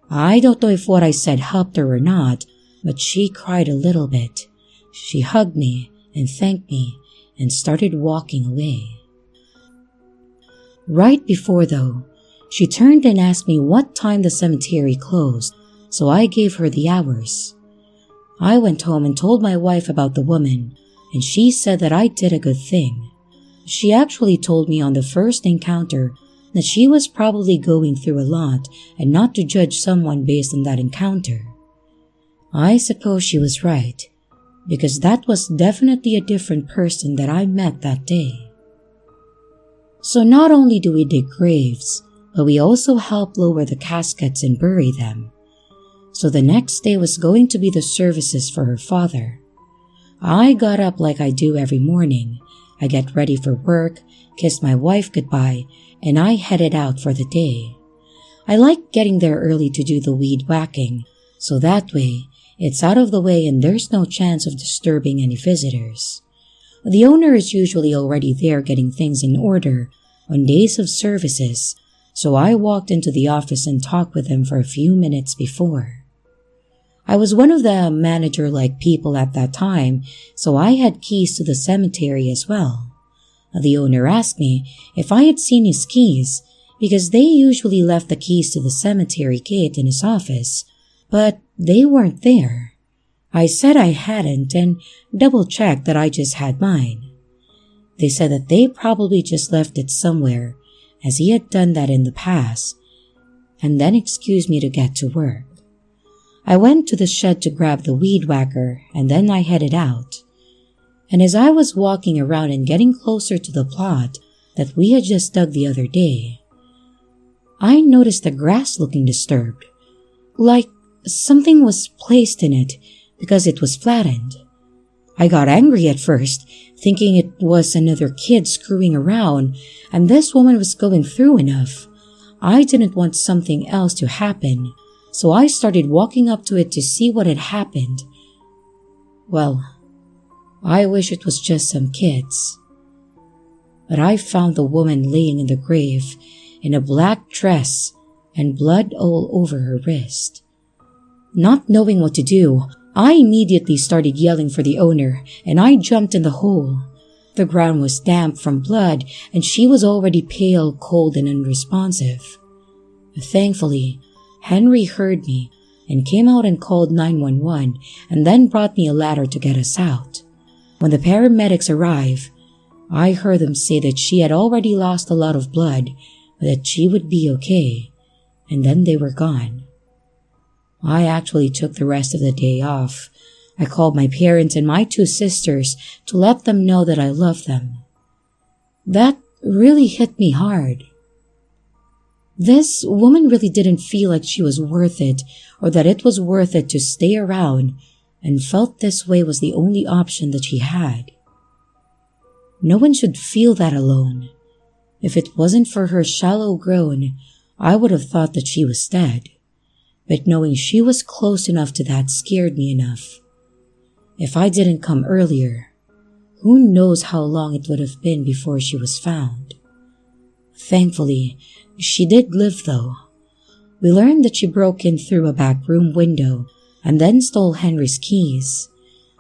I don't know if what I said helped her or not, but she cried a little bit. She hugged me and thanked me and started walking away. Right before, though, she turned and asked me what time the cemetery closed, so I gave her the hours. I went home and told my wife about the woman, and she said that I did a good thing. She actually told me on the first encounter that she was probably going through a lot and not to judge someone based on that encounter. I suppose she was right, because that was definitely a different person that I met that day. So not only do we dig graves, but we also help lower the caskets and bury them. So the next day was going to be the services for her father. I got up like I do every morning. I get ready for work, kissed my wife goodbye, and I headed out for the day. I like getting there early to do the weed whacking, so that way it's out of the way and there's no chance of disturbing any visitors. The owner is usually already there getting things in order on days of services, so I walked into the office and talked with him for a few minutes before. I was one of the manager-like people at that time, so I had keys to the cemetery as well. The owner asked me if I had seen his keys, because they usually left the keys to the cemetery gate in his office, but they weren't there. I said I hadn't and double-checked that I just had mine. They said that they probably just left it somewhere, as he had done that in the past, and then excused me to get to work. I went to the shed to grab the weed whacker, and then I headed out. And as I was walking around and getting closer to the plot that we had just dug the other day, I noticed the grass looking disturbed, like something was placed in it because it was flattened. I got angry at first, thinking it was another kid screwing around, and this woman was going through enough. I didn't want something else to happen, so I started walking up to it to see what had happened. Well, I wish it was just some kids. But I found the woman laying in the grave in a black dress and blood all over her wrist. Not knowing what to do, I immediately started yelling for the owner, and I jumped in the hole. The ground was damp from blood, and she was already pale, cold, and unresponsive. Thankfully, Henry heard me and came out and called 911 and then brought me a ladder to get us out. When the paramedics arrived, I heard them say that she had already lost a lot of blood, but that she would be okay, and then they were gone. I actually took the rest of the day off. I called my parents and my 2 sisters to let them know that I loved them. That really hit me hard. This woman really didn't feel like she was worth it or that it was worth it to stay around, and felt this way was the only option that she had. No one should feel that alone. If it wasn't for her shallow groan, I would have thought that she was dead. But knowing she was close enough to that scared me enough. If I didn't come earlier, who knows how long it would have been before she was found. Thankfully, she did live though. We learned that she broke in through a back room window and then stole Henry's keys.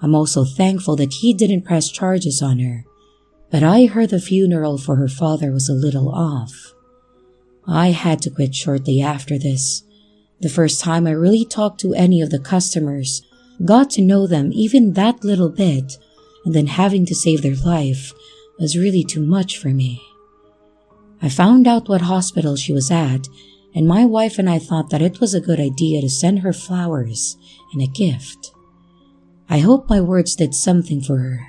I'm also thankful that he didn't press charges on her, but I heard the funeral for her father was a little off. I had to quit shortly after this. The first time I really talked to any of the customers, got to know them even that little bit, and then having to save their life was really too much for me. I found out what hospital she was at, and my wife and I thought that it was a good idea to send her flowers and a gift. I hope my words did something for her,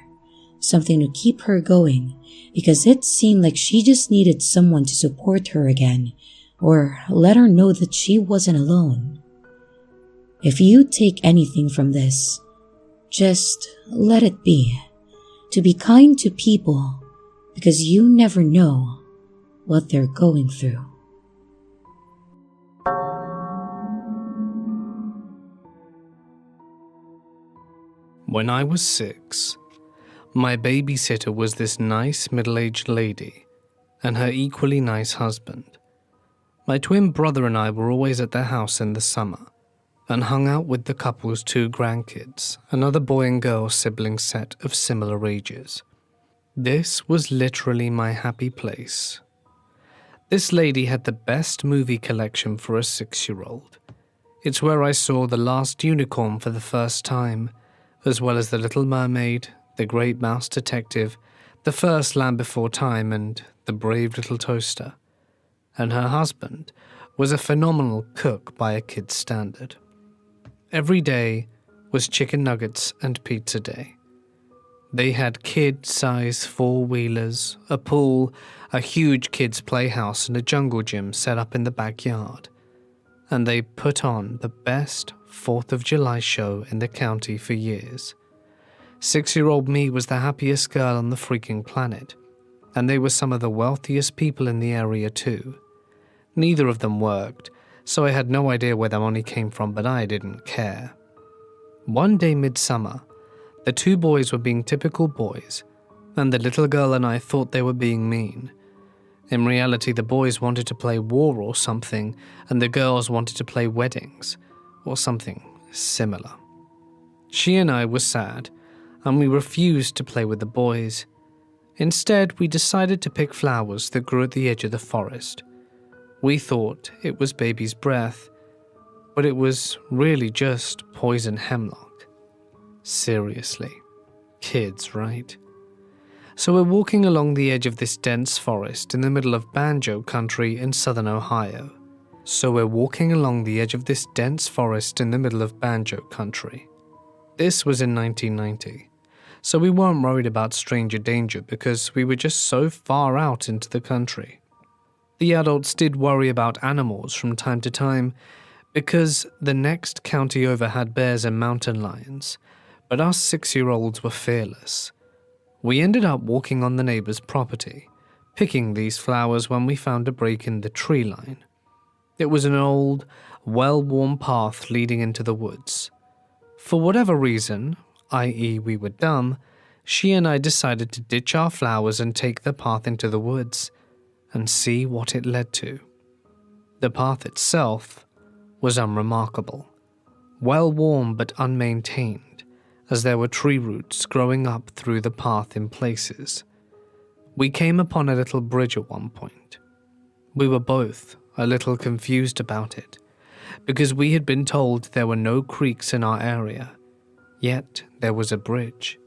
something to keep her going, because it seemed like she just needed someone to support her again, or let her know that she wasn't alone. If you take anything from this, just let it be to be kind to people, because you never know what they're going through. When I was 6, My babysitter was this nice middle-aged lady and her equally nice husband. My twin brother and I were always at their house in the summer and hung out with the couple's 2 grandkids, another boy and girl sibling set of similar ages. This was literally my happy place. This lady had the best movie collection for a 6-year-old. It's where I saw The Last Unicorn for the first time, as well as The Little Mermaid, The Great Mouse Detective, The First Land Before Time, and The Brave Little Toaster. And her husband was a phenomenal cook by a kid's standard. Every day was chicken nuggets and pizza day. They had kid-size 4-wheelers, a pool, a huge kids' playhouse, and a jungle gym set up in the backyard. And they put on the best 4th of July show in the county for years. 6-year-old me was the happiest girl on the freaking planet, and they were some of the wealthiest people in the area too. Neither of them worked, so I had no idea where their money came from, but I didn't care. One day midsummer, the 2 boys were being typical boys, and the little girl and I thought they were being mean. In reality, the boys wanted to play war or something, and the girls wanted to play weddings, or something similar. She and I were sad, and we refused to play with the boys. Instead, we decided to pick flowers that grew at the edge of the forest. We thought it was baby's breath, but it was really just poison hemlock. Seriously. Kids, right? So we're walking along the edge of this dense forest in the middle of banjo country in southern Ohio. This was in 1990. So we weren't worried about stranger danger because we were just so far out into the country. The adults did worry about animals from time to time because the next county over had bears and mountain lions, but us 6-year-olds were fearless. We ended up walking on the neighbor's property, picking these flowers when we found a break in the tree line. It was an old, well-worn path leading into the woods. For whatever reason, i.e. we were dumb, she and I decided to ditch our flowers and take the path into the woods and see what it led to. The path itself was unremarkable, well-worn but unmaintained, as there were tree roots growing up through the path in places. We came upon a little bridge at one point. We were both a little confused about it, because we had been told there were no creeks in our area, yet there was a bridge.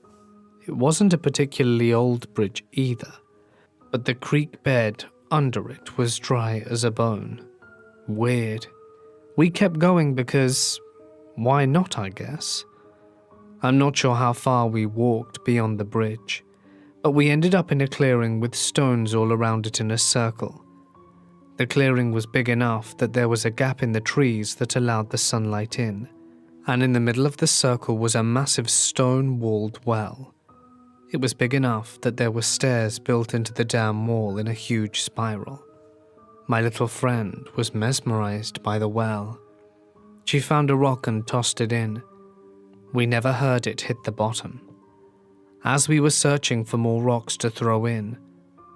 It wasn't a particularly old bridge either, but the creek bed under it was dry as a bone. Weird. We kept going because, why not, I guess? I'm not sure how far we walked beyond the bridge, but we ended up in a clearing with stones all around it in a circle. The clearing was big enough that there was a gap in the trees that allowed the sunlight in, and in the middle of the circle was a massive stone-walled well. It was big enough that there were stairs built into the dam wall in a huge spiral. My little friend was mesmerized by the well. She found a rock and tossed it in. We never heard it hit the bottom. As we were searching for more rocks to throw in,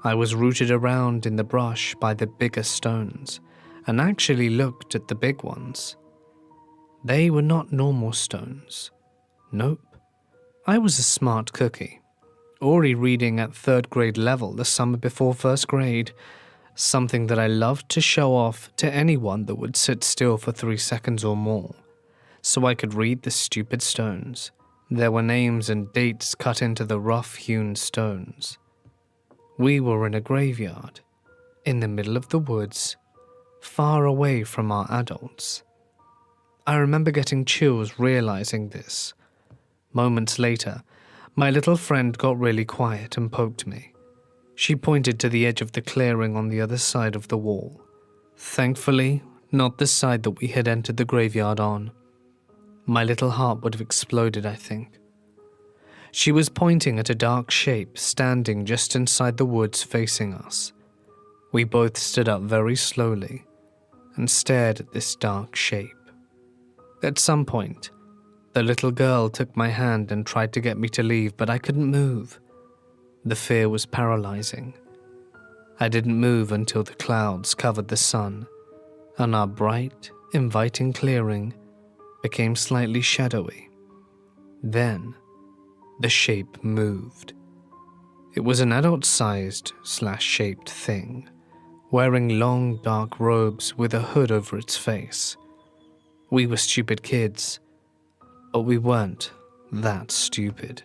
I was rooted around in the brush by the bigger stones and actually looked at the big ones. They were not normal stones. Nope. I was a smart cookie, already reading at 3rd grade level the summer before 1st grade, something that I loved to show off to anyone that would sit still for 3 seconds or more, so I could read the stupid stones. There were names and dates cut into the rough-hewn stones. We were in a graveyard, in the middle of the woods, far away from our adults. I remember getting chills realizing this. Moments later, my little friend got really quiet and poked me. She pointed to the edge of the clearing on the other side of the wall. Thankfully, not the side that we had entered the graveyard on. My little heart would have exploded, I think. She was pointing at a dark shape standing just inside the woods facing us. We both stood up very slowly and stared at this dark shape. At some point, the The little girl took my hand and tried to get me to leave, but I couldn't move. The fear was paralyzing. I didn't move until the clouds covered the sun, and our bright, inviting clearing became slightly shadowy. Then, the shape moved. It was an adult-sized / shaped thing, wearing long dark robes with a hood over its face. We were stupid kids, but we weren't that stupid.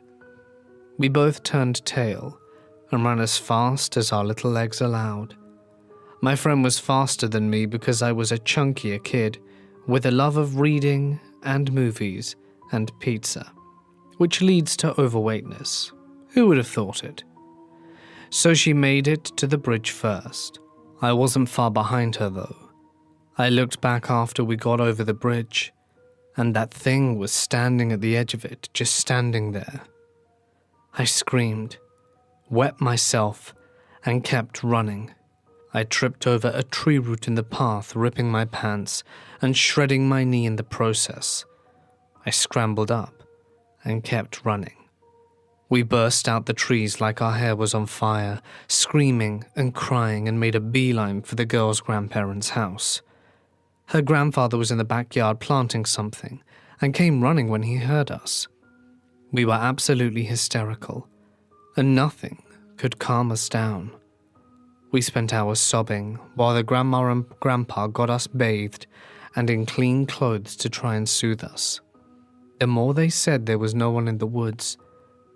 We both turned tail and ran as fast as our little legs allowed. My friend was faster than me because I was a chunkier kid with a love of reading and movies and pizza, which leads to overweightness. Who would have thought it? So she made it to the bridge first. I wasn't far behind her though. I looked back after we got over the bridge, and that thing was standing at the edge of it, just standing there. I screamed, wet myself, and kept running. I tripped over a tree root in the path, ripping my pants and shredding my knee in the process. I scrambled up and kept running. We burst out the trees like our hair was on fire, screaming and crying, and made a beeline for the girl's grandparents' house. Her grandfather was in the backyard planting something and came running when he heard us. We were absolutely hysterical, and nothing could calm us down. We spent hours sobbing while the grandma and grandpa got us bathed and in clean clothes to try and soothe us. The more they said there was no one in the woods,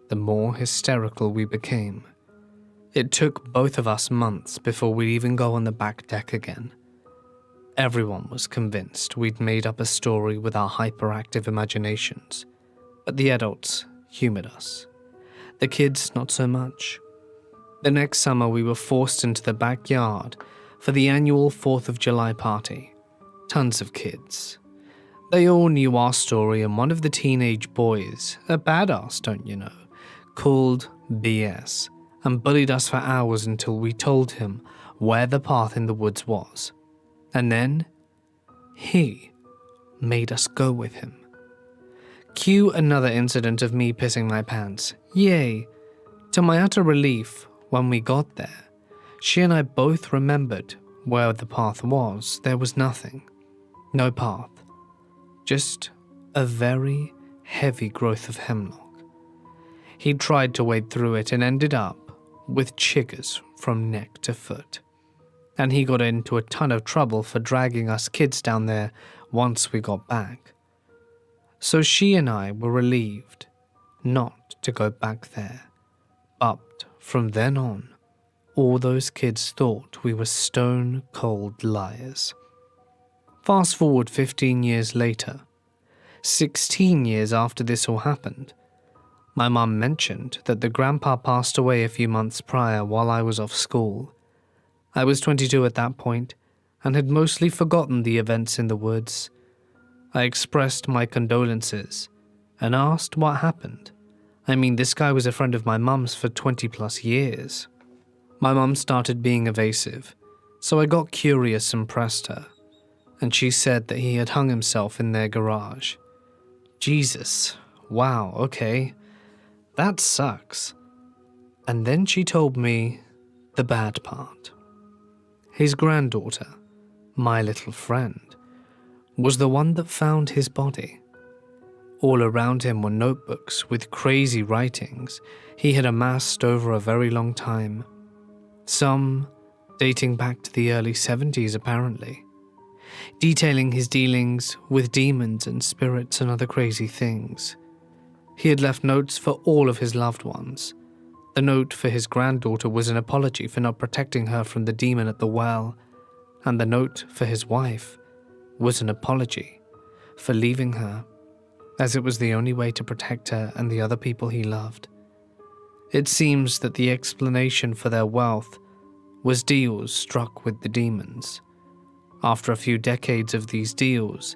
the more hysterical we became. It took both of us months before we'd even go on the back deck again. Everyone was convinced we'd made up a story with our hyperactive imaginations, but the adults humored us. The kids, not so much. The next summer we were forced into the backyard for the annual 4th of July party. Tons of kids. They all knew our story, and one of the teenage boys, a badass, don't you know, called BS and bullied us for hours until we told him where the path in the woods was. And then, he made us go with him. Cue another incident of me pissing my pants. Yay! To my utter relief, when we got there, she and I both remembered where the path was. There was nothing. No path. Just a very heavy growth of hemlock. He tried to wade through it and ended up with chiggers from neck to foot. And he got into a ton of trouble for dragging us kids down there once we got back. So she and I were relieved not to go back there. But from then on, all those kids thought we were stone cold liars. Fast forward 15 years later, 16 years after this all happened, my mum mentioned that the grandpa passed away a few months prior while I was off school. I was 22 at that point and had mostly forgotten the events in the woods. I expressed my condolences and asked what happened. I mean, this guy was a friend of my mum's for 20 plus years. My mum started being evasive, so I got curious and pressed her, and she said that he had hung himself in their garage. Jesus, wow, okay, that sucks. And then she told me the bad part. His granddaughter, my little friend, was the one that found his body. All around him were notebooks with crazy writings he had amassed over a very long time, some dating back to the early 70s apparently, detailing his dealings with demons and spirits and other crazy things. He had left notes for all of his loved ones. The note for his granddaughter was an apology for not protecting her from the demon at the well, and the note for his wife was an apology for leaving her, as it was the only way to protect her and the other people he loved. It seems that the explanation for their wealth was deals struck with the demons. After a few decades of these deals,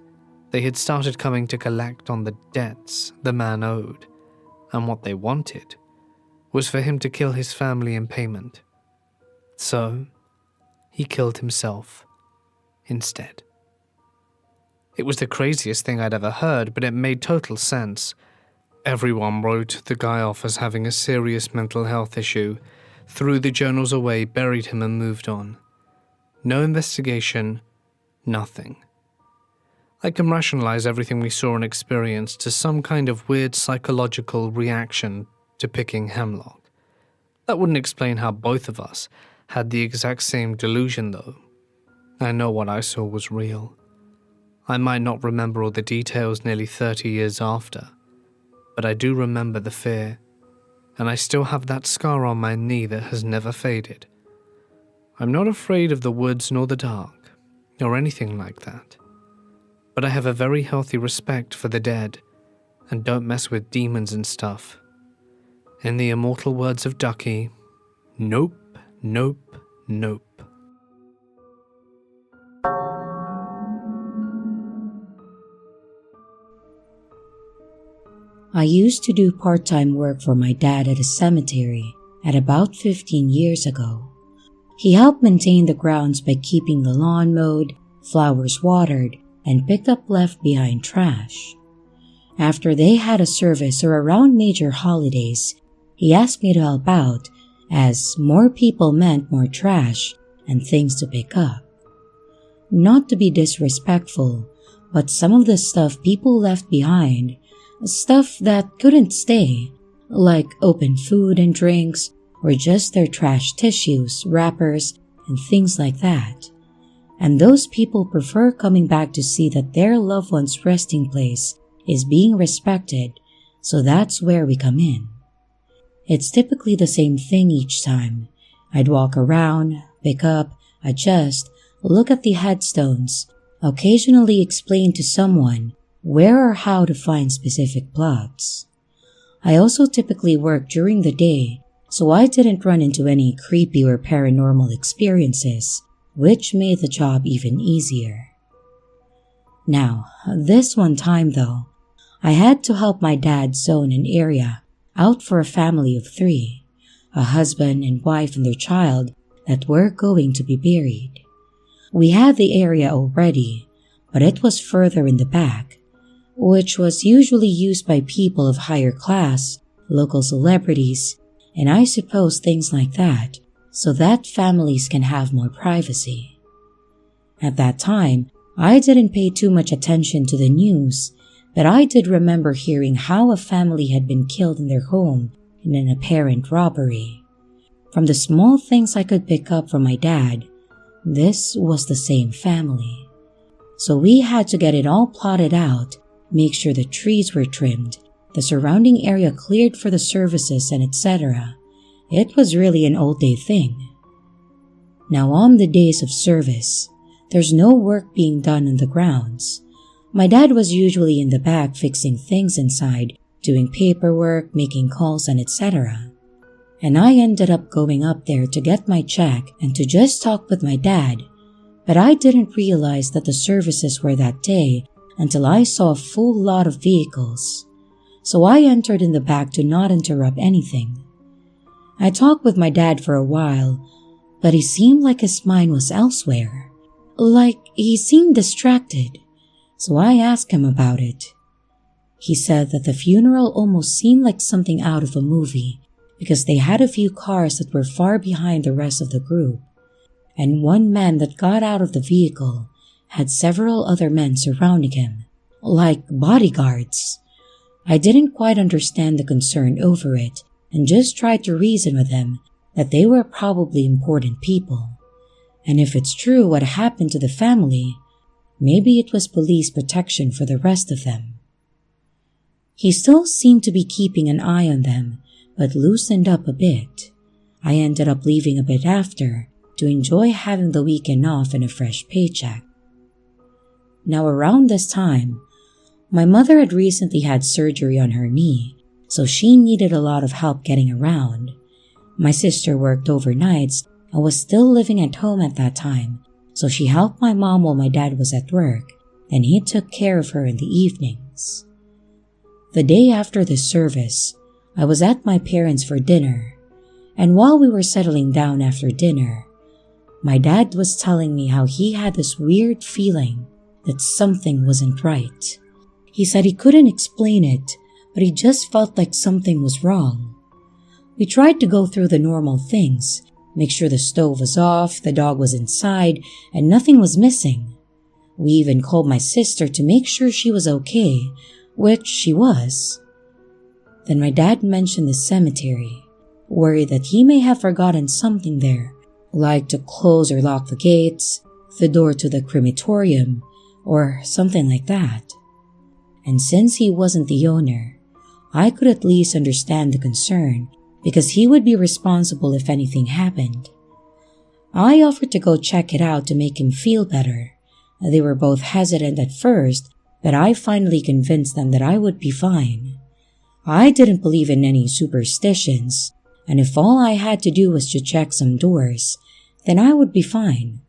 they had started coming to collect on the debts the man owed, and what they wanted was for him to kill his family in payment. So, he killed himself instead. It was the craziest thing I'd ever heard, but it made total sense. Everyone wrote the guy off as having a serious mental health issue, threw the journals away, buried him and moved on. No investigation, nothing. I can rationalize everything we saw and experienced to some kind of weird psychological reaction to picking hemlock. That wouldn't explain how both of us had the exact same delusion though. I know what I saw was real. I might not remember all the details nearly 30 years after, but I do remember the fear, and I still have that scar on my knee that has never faded. I'm not afraid of the woods nor the dark, or anything like that. But I have a very healthy respect for the dead, and don't mess with demons and stuff. In the immortal words of Ducky, nope, nope, nope. I used to do part-time work for my dad at a cemetery at about 15 years ago. He helped maintain the grounds by keeping the lawn mowed, flowers watered, and picked up left-behind trash. After they had a service or around major holidays, he asked me to help out as more people meant more trash and things to pick up. Not to be disrespectful, but some of the stuff people left behind, stuff that couldn't stay, like open food and drinks or just their trash tissues, wrappers, and things like that. And those people prefer coming back to see that their loved one's resting place is being respected, so that's where we come in. It's typically the same thing each time. I'd walk around, pick up, adjust, look at the headstones, occasionally explain to someone where or how to find specific plots. I also typically work during the day, so I didn't run into any creepy or paranormal experiences, which made the job even easier. Now, this one time though, I had to help my dad zone an area out for a family of 3, a husband and wife and their child that were going to be buried. We had the area already, but it was further in the back, which was usually used by people of higher class, local celebrities, and I suppose things like that, so that families can have more privacy. At that time, I didn't pay too much attention to the news, but I did remember hearing how a family had been killed in their home in an apparent robbery. From the small things I could pick up from my dad, this was the same family. So we had to get it all plotted out, make sure the trees were trimmed, the surrounding area cleared for the services, and etc. It was really an all-day thing. Now on the days of service, there's no work being done on the grounds. My dad was usually in the back fixing things inside, doing paperwork, making calls, and etc. And I ended up going up there to get my check and to just talk with my dad, but I didn't realize that the services were that day until I saw a full lot of vehicles. So I entered in the back to not interrupt anything. I talked with my dad for a while, but he seemed like his mind was elsewhere. Like he seemed distracted, so I asked him about it. He said that the funeral almost seemed like something out of a movie because they had a few cars that were far behind the rest of the group, and one man that got out of the vehicle had several other men surrounding him, like bodyguards. I didn't quite understand the concern over it and just tried to reason with them that they were probably important people. And if it's true what happened to the family, maybe it was police protection for the rest of them. He still seemed to be keeping an eye on them, but loosened up a bit. I ended up leaving a bit after to enjoy having the weekend off and a fresh paycheck. Now around this time, my mother had recently had surgery on her knee, so she needed a lot of help getting around. My sister worked overnights and was still living at home at that time, so she helped my mom while my dad was at work, and he took care of her in the evenings. The day after the service, I was at my parents' for dinner, and while we were settling down after dinner, my dad was telling me how he had this weird feeling that something wasn't right. He said he couldn't explain it, but he just felt like something was wrong. We tried to go through the normal things, make sure the stove was off, the dog was inside, and nothing was missing. We even called my sister to make sure she was okay, which she was. Then my dad mentioned the cemetery, worried that he may have forgotten something there, like to close or lock the gates, the door to the crematorium, or something like that. And since he wasn't the owner, I could at least understand the concern because he would be responsible if anything happened. I offered to go check it out to make him feel better. They were both hesitant at first, but I finally convinced them that I would be fine. I didn't believe in any superstitions, and if all I had to do was to check some doors, then I would be fine.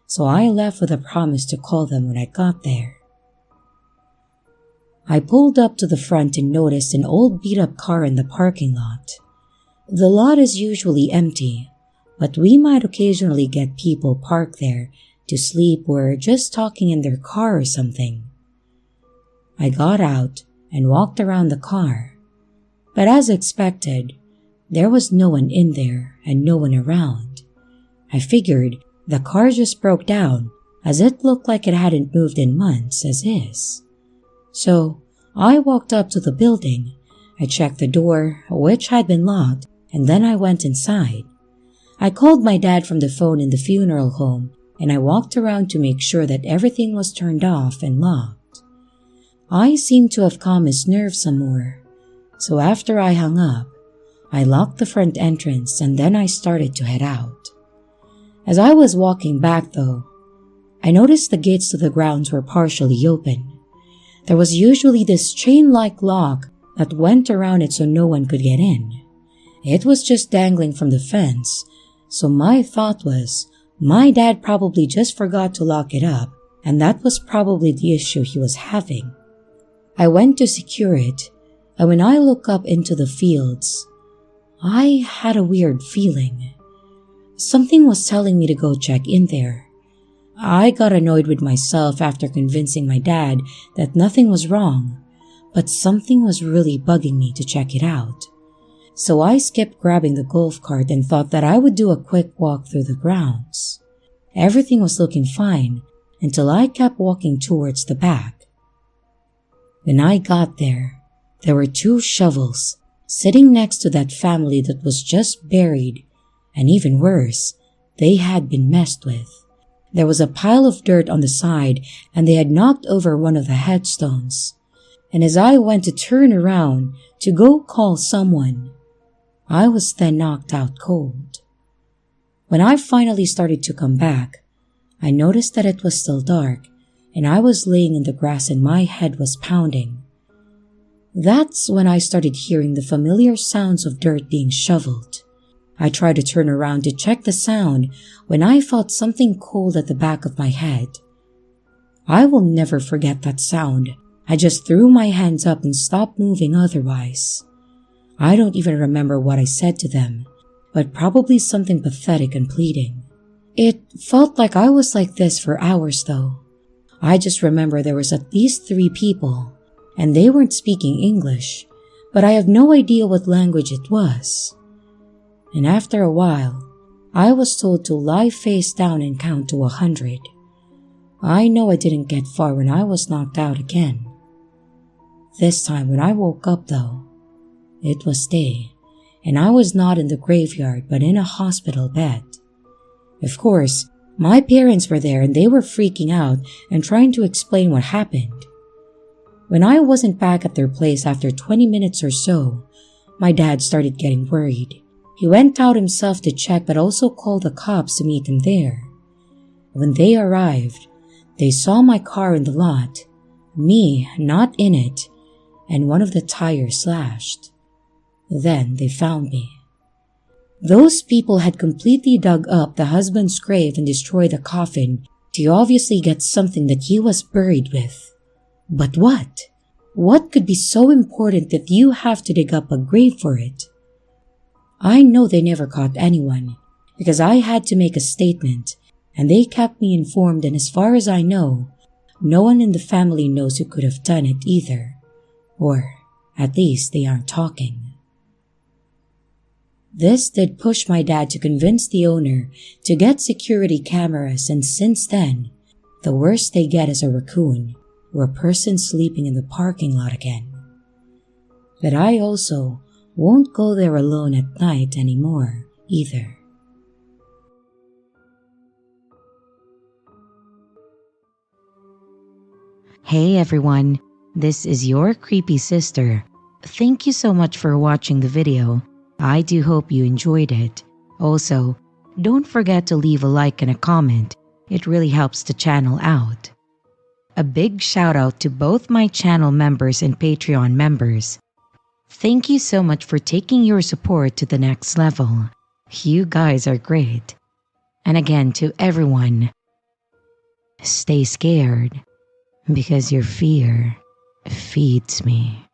So I left with a promise to call them when I got there. I pulled up to the front and noticed an old beat-up car in the parking lot. The lot is usually empty, but we might occasionally get people parked there to sleep or just talking in their car or something. I got out and walked around the car, but as expected, there was no one in there and no one around. I figured the car just broke down as it looked like it hadn't moved in months as is. So I walked up to the building. I checked the door, which had been locked, and then I went inside. I called my dad from the phone in the funeral home, and I walked around to make sure that everything was turned off and locked. I seemed to have calmed his nerves some more, so after I hung up, I locked the front entrance and then I started to head out. As I was walking back though, I noticed the gates to the grounds were partially open. There was usually this chain-like lock that went around it so no one could get in. It was just dangling from the fence, so my thought was, my dad probably just forgot to lock it up, and that was probably the issue he was having. I went to secure it, and when I looked up into the fields, I had a weird feeling. Something was telling me to go check in there. I got annoyed with myself after convincing my dad that nothing was wrong, but something was really bugging me to check it out. So I skipped grabbing the golf cart and thought that I would do a quick walk through the grounds. Everything was looking fine until I kept walking towards the back. When I got there were 2 shovels sitting next to that family that was just buried, and even worse, they had been messed with. There was a pile of dirt on the side and they had knocked over one of the headstones. And as I went to turn around to go call someone, I was then knocked out cold. When I finally started to come back, I noticed that it was still dark and I was laying in the grass and my head was pounding. That's when I started hearing the familiar sounds of dirt being shoveled. I tried to turn around to check the sound when I felt something cold at the back of my head. I will never forget that sound. I just threw my hands up and stopped moving otherwise. I don't even remember what I said to them, but probably something pathetic and pleading. It felt like I was like this for hours though. I just remember there was at least 3 people, and they weren't speaking English, but I have no idea what language it was. And after a while, I was told to lie face down and count to 100. I know I didn't get far when I was knocked out again. This time when I woke up though, it was day, and I was not in the graveyard but in a hospital bed. Of course, my parents were there and they were freaking out and trying to explain what happened. When I wasn't back at their place after 20 minutes or so, my dad started getting worried. He went out himself to check but also called the cops to meet him there. When they arrived, they saw my car in the lot, me not in it, and one of the tires slashed. Then they found me. Those people had completely dug up the husband's grave and destroyed the coffin to obviously get something that he was buried with. But what? What could be so important that you have to dig up a grave for it? I know they never caught anyone because I had to make a statement and they kept me informed, and as far as I know, No one in the family knows who could have done it either, or at least they aren't talking. This did push my dad to convince the owner to get security cameras, and since then, the worst they get is a raccoon or a person sleeping in the parking lot again. But I also won't go there alone at night anymore either. Hey everyone, this is your creepy sister. Thank you so much for watching the video. I do hope you enjoyed it. Also, don't forget to leave a like and a comment. It really helps the channel out. A big shout out to both my channel members and Patreon members. Thank you so much for taking your support to the next level. You guys are great. And again, to everyone, stay scared because your fear feeds me.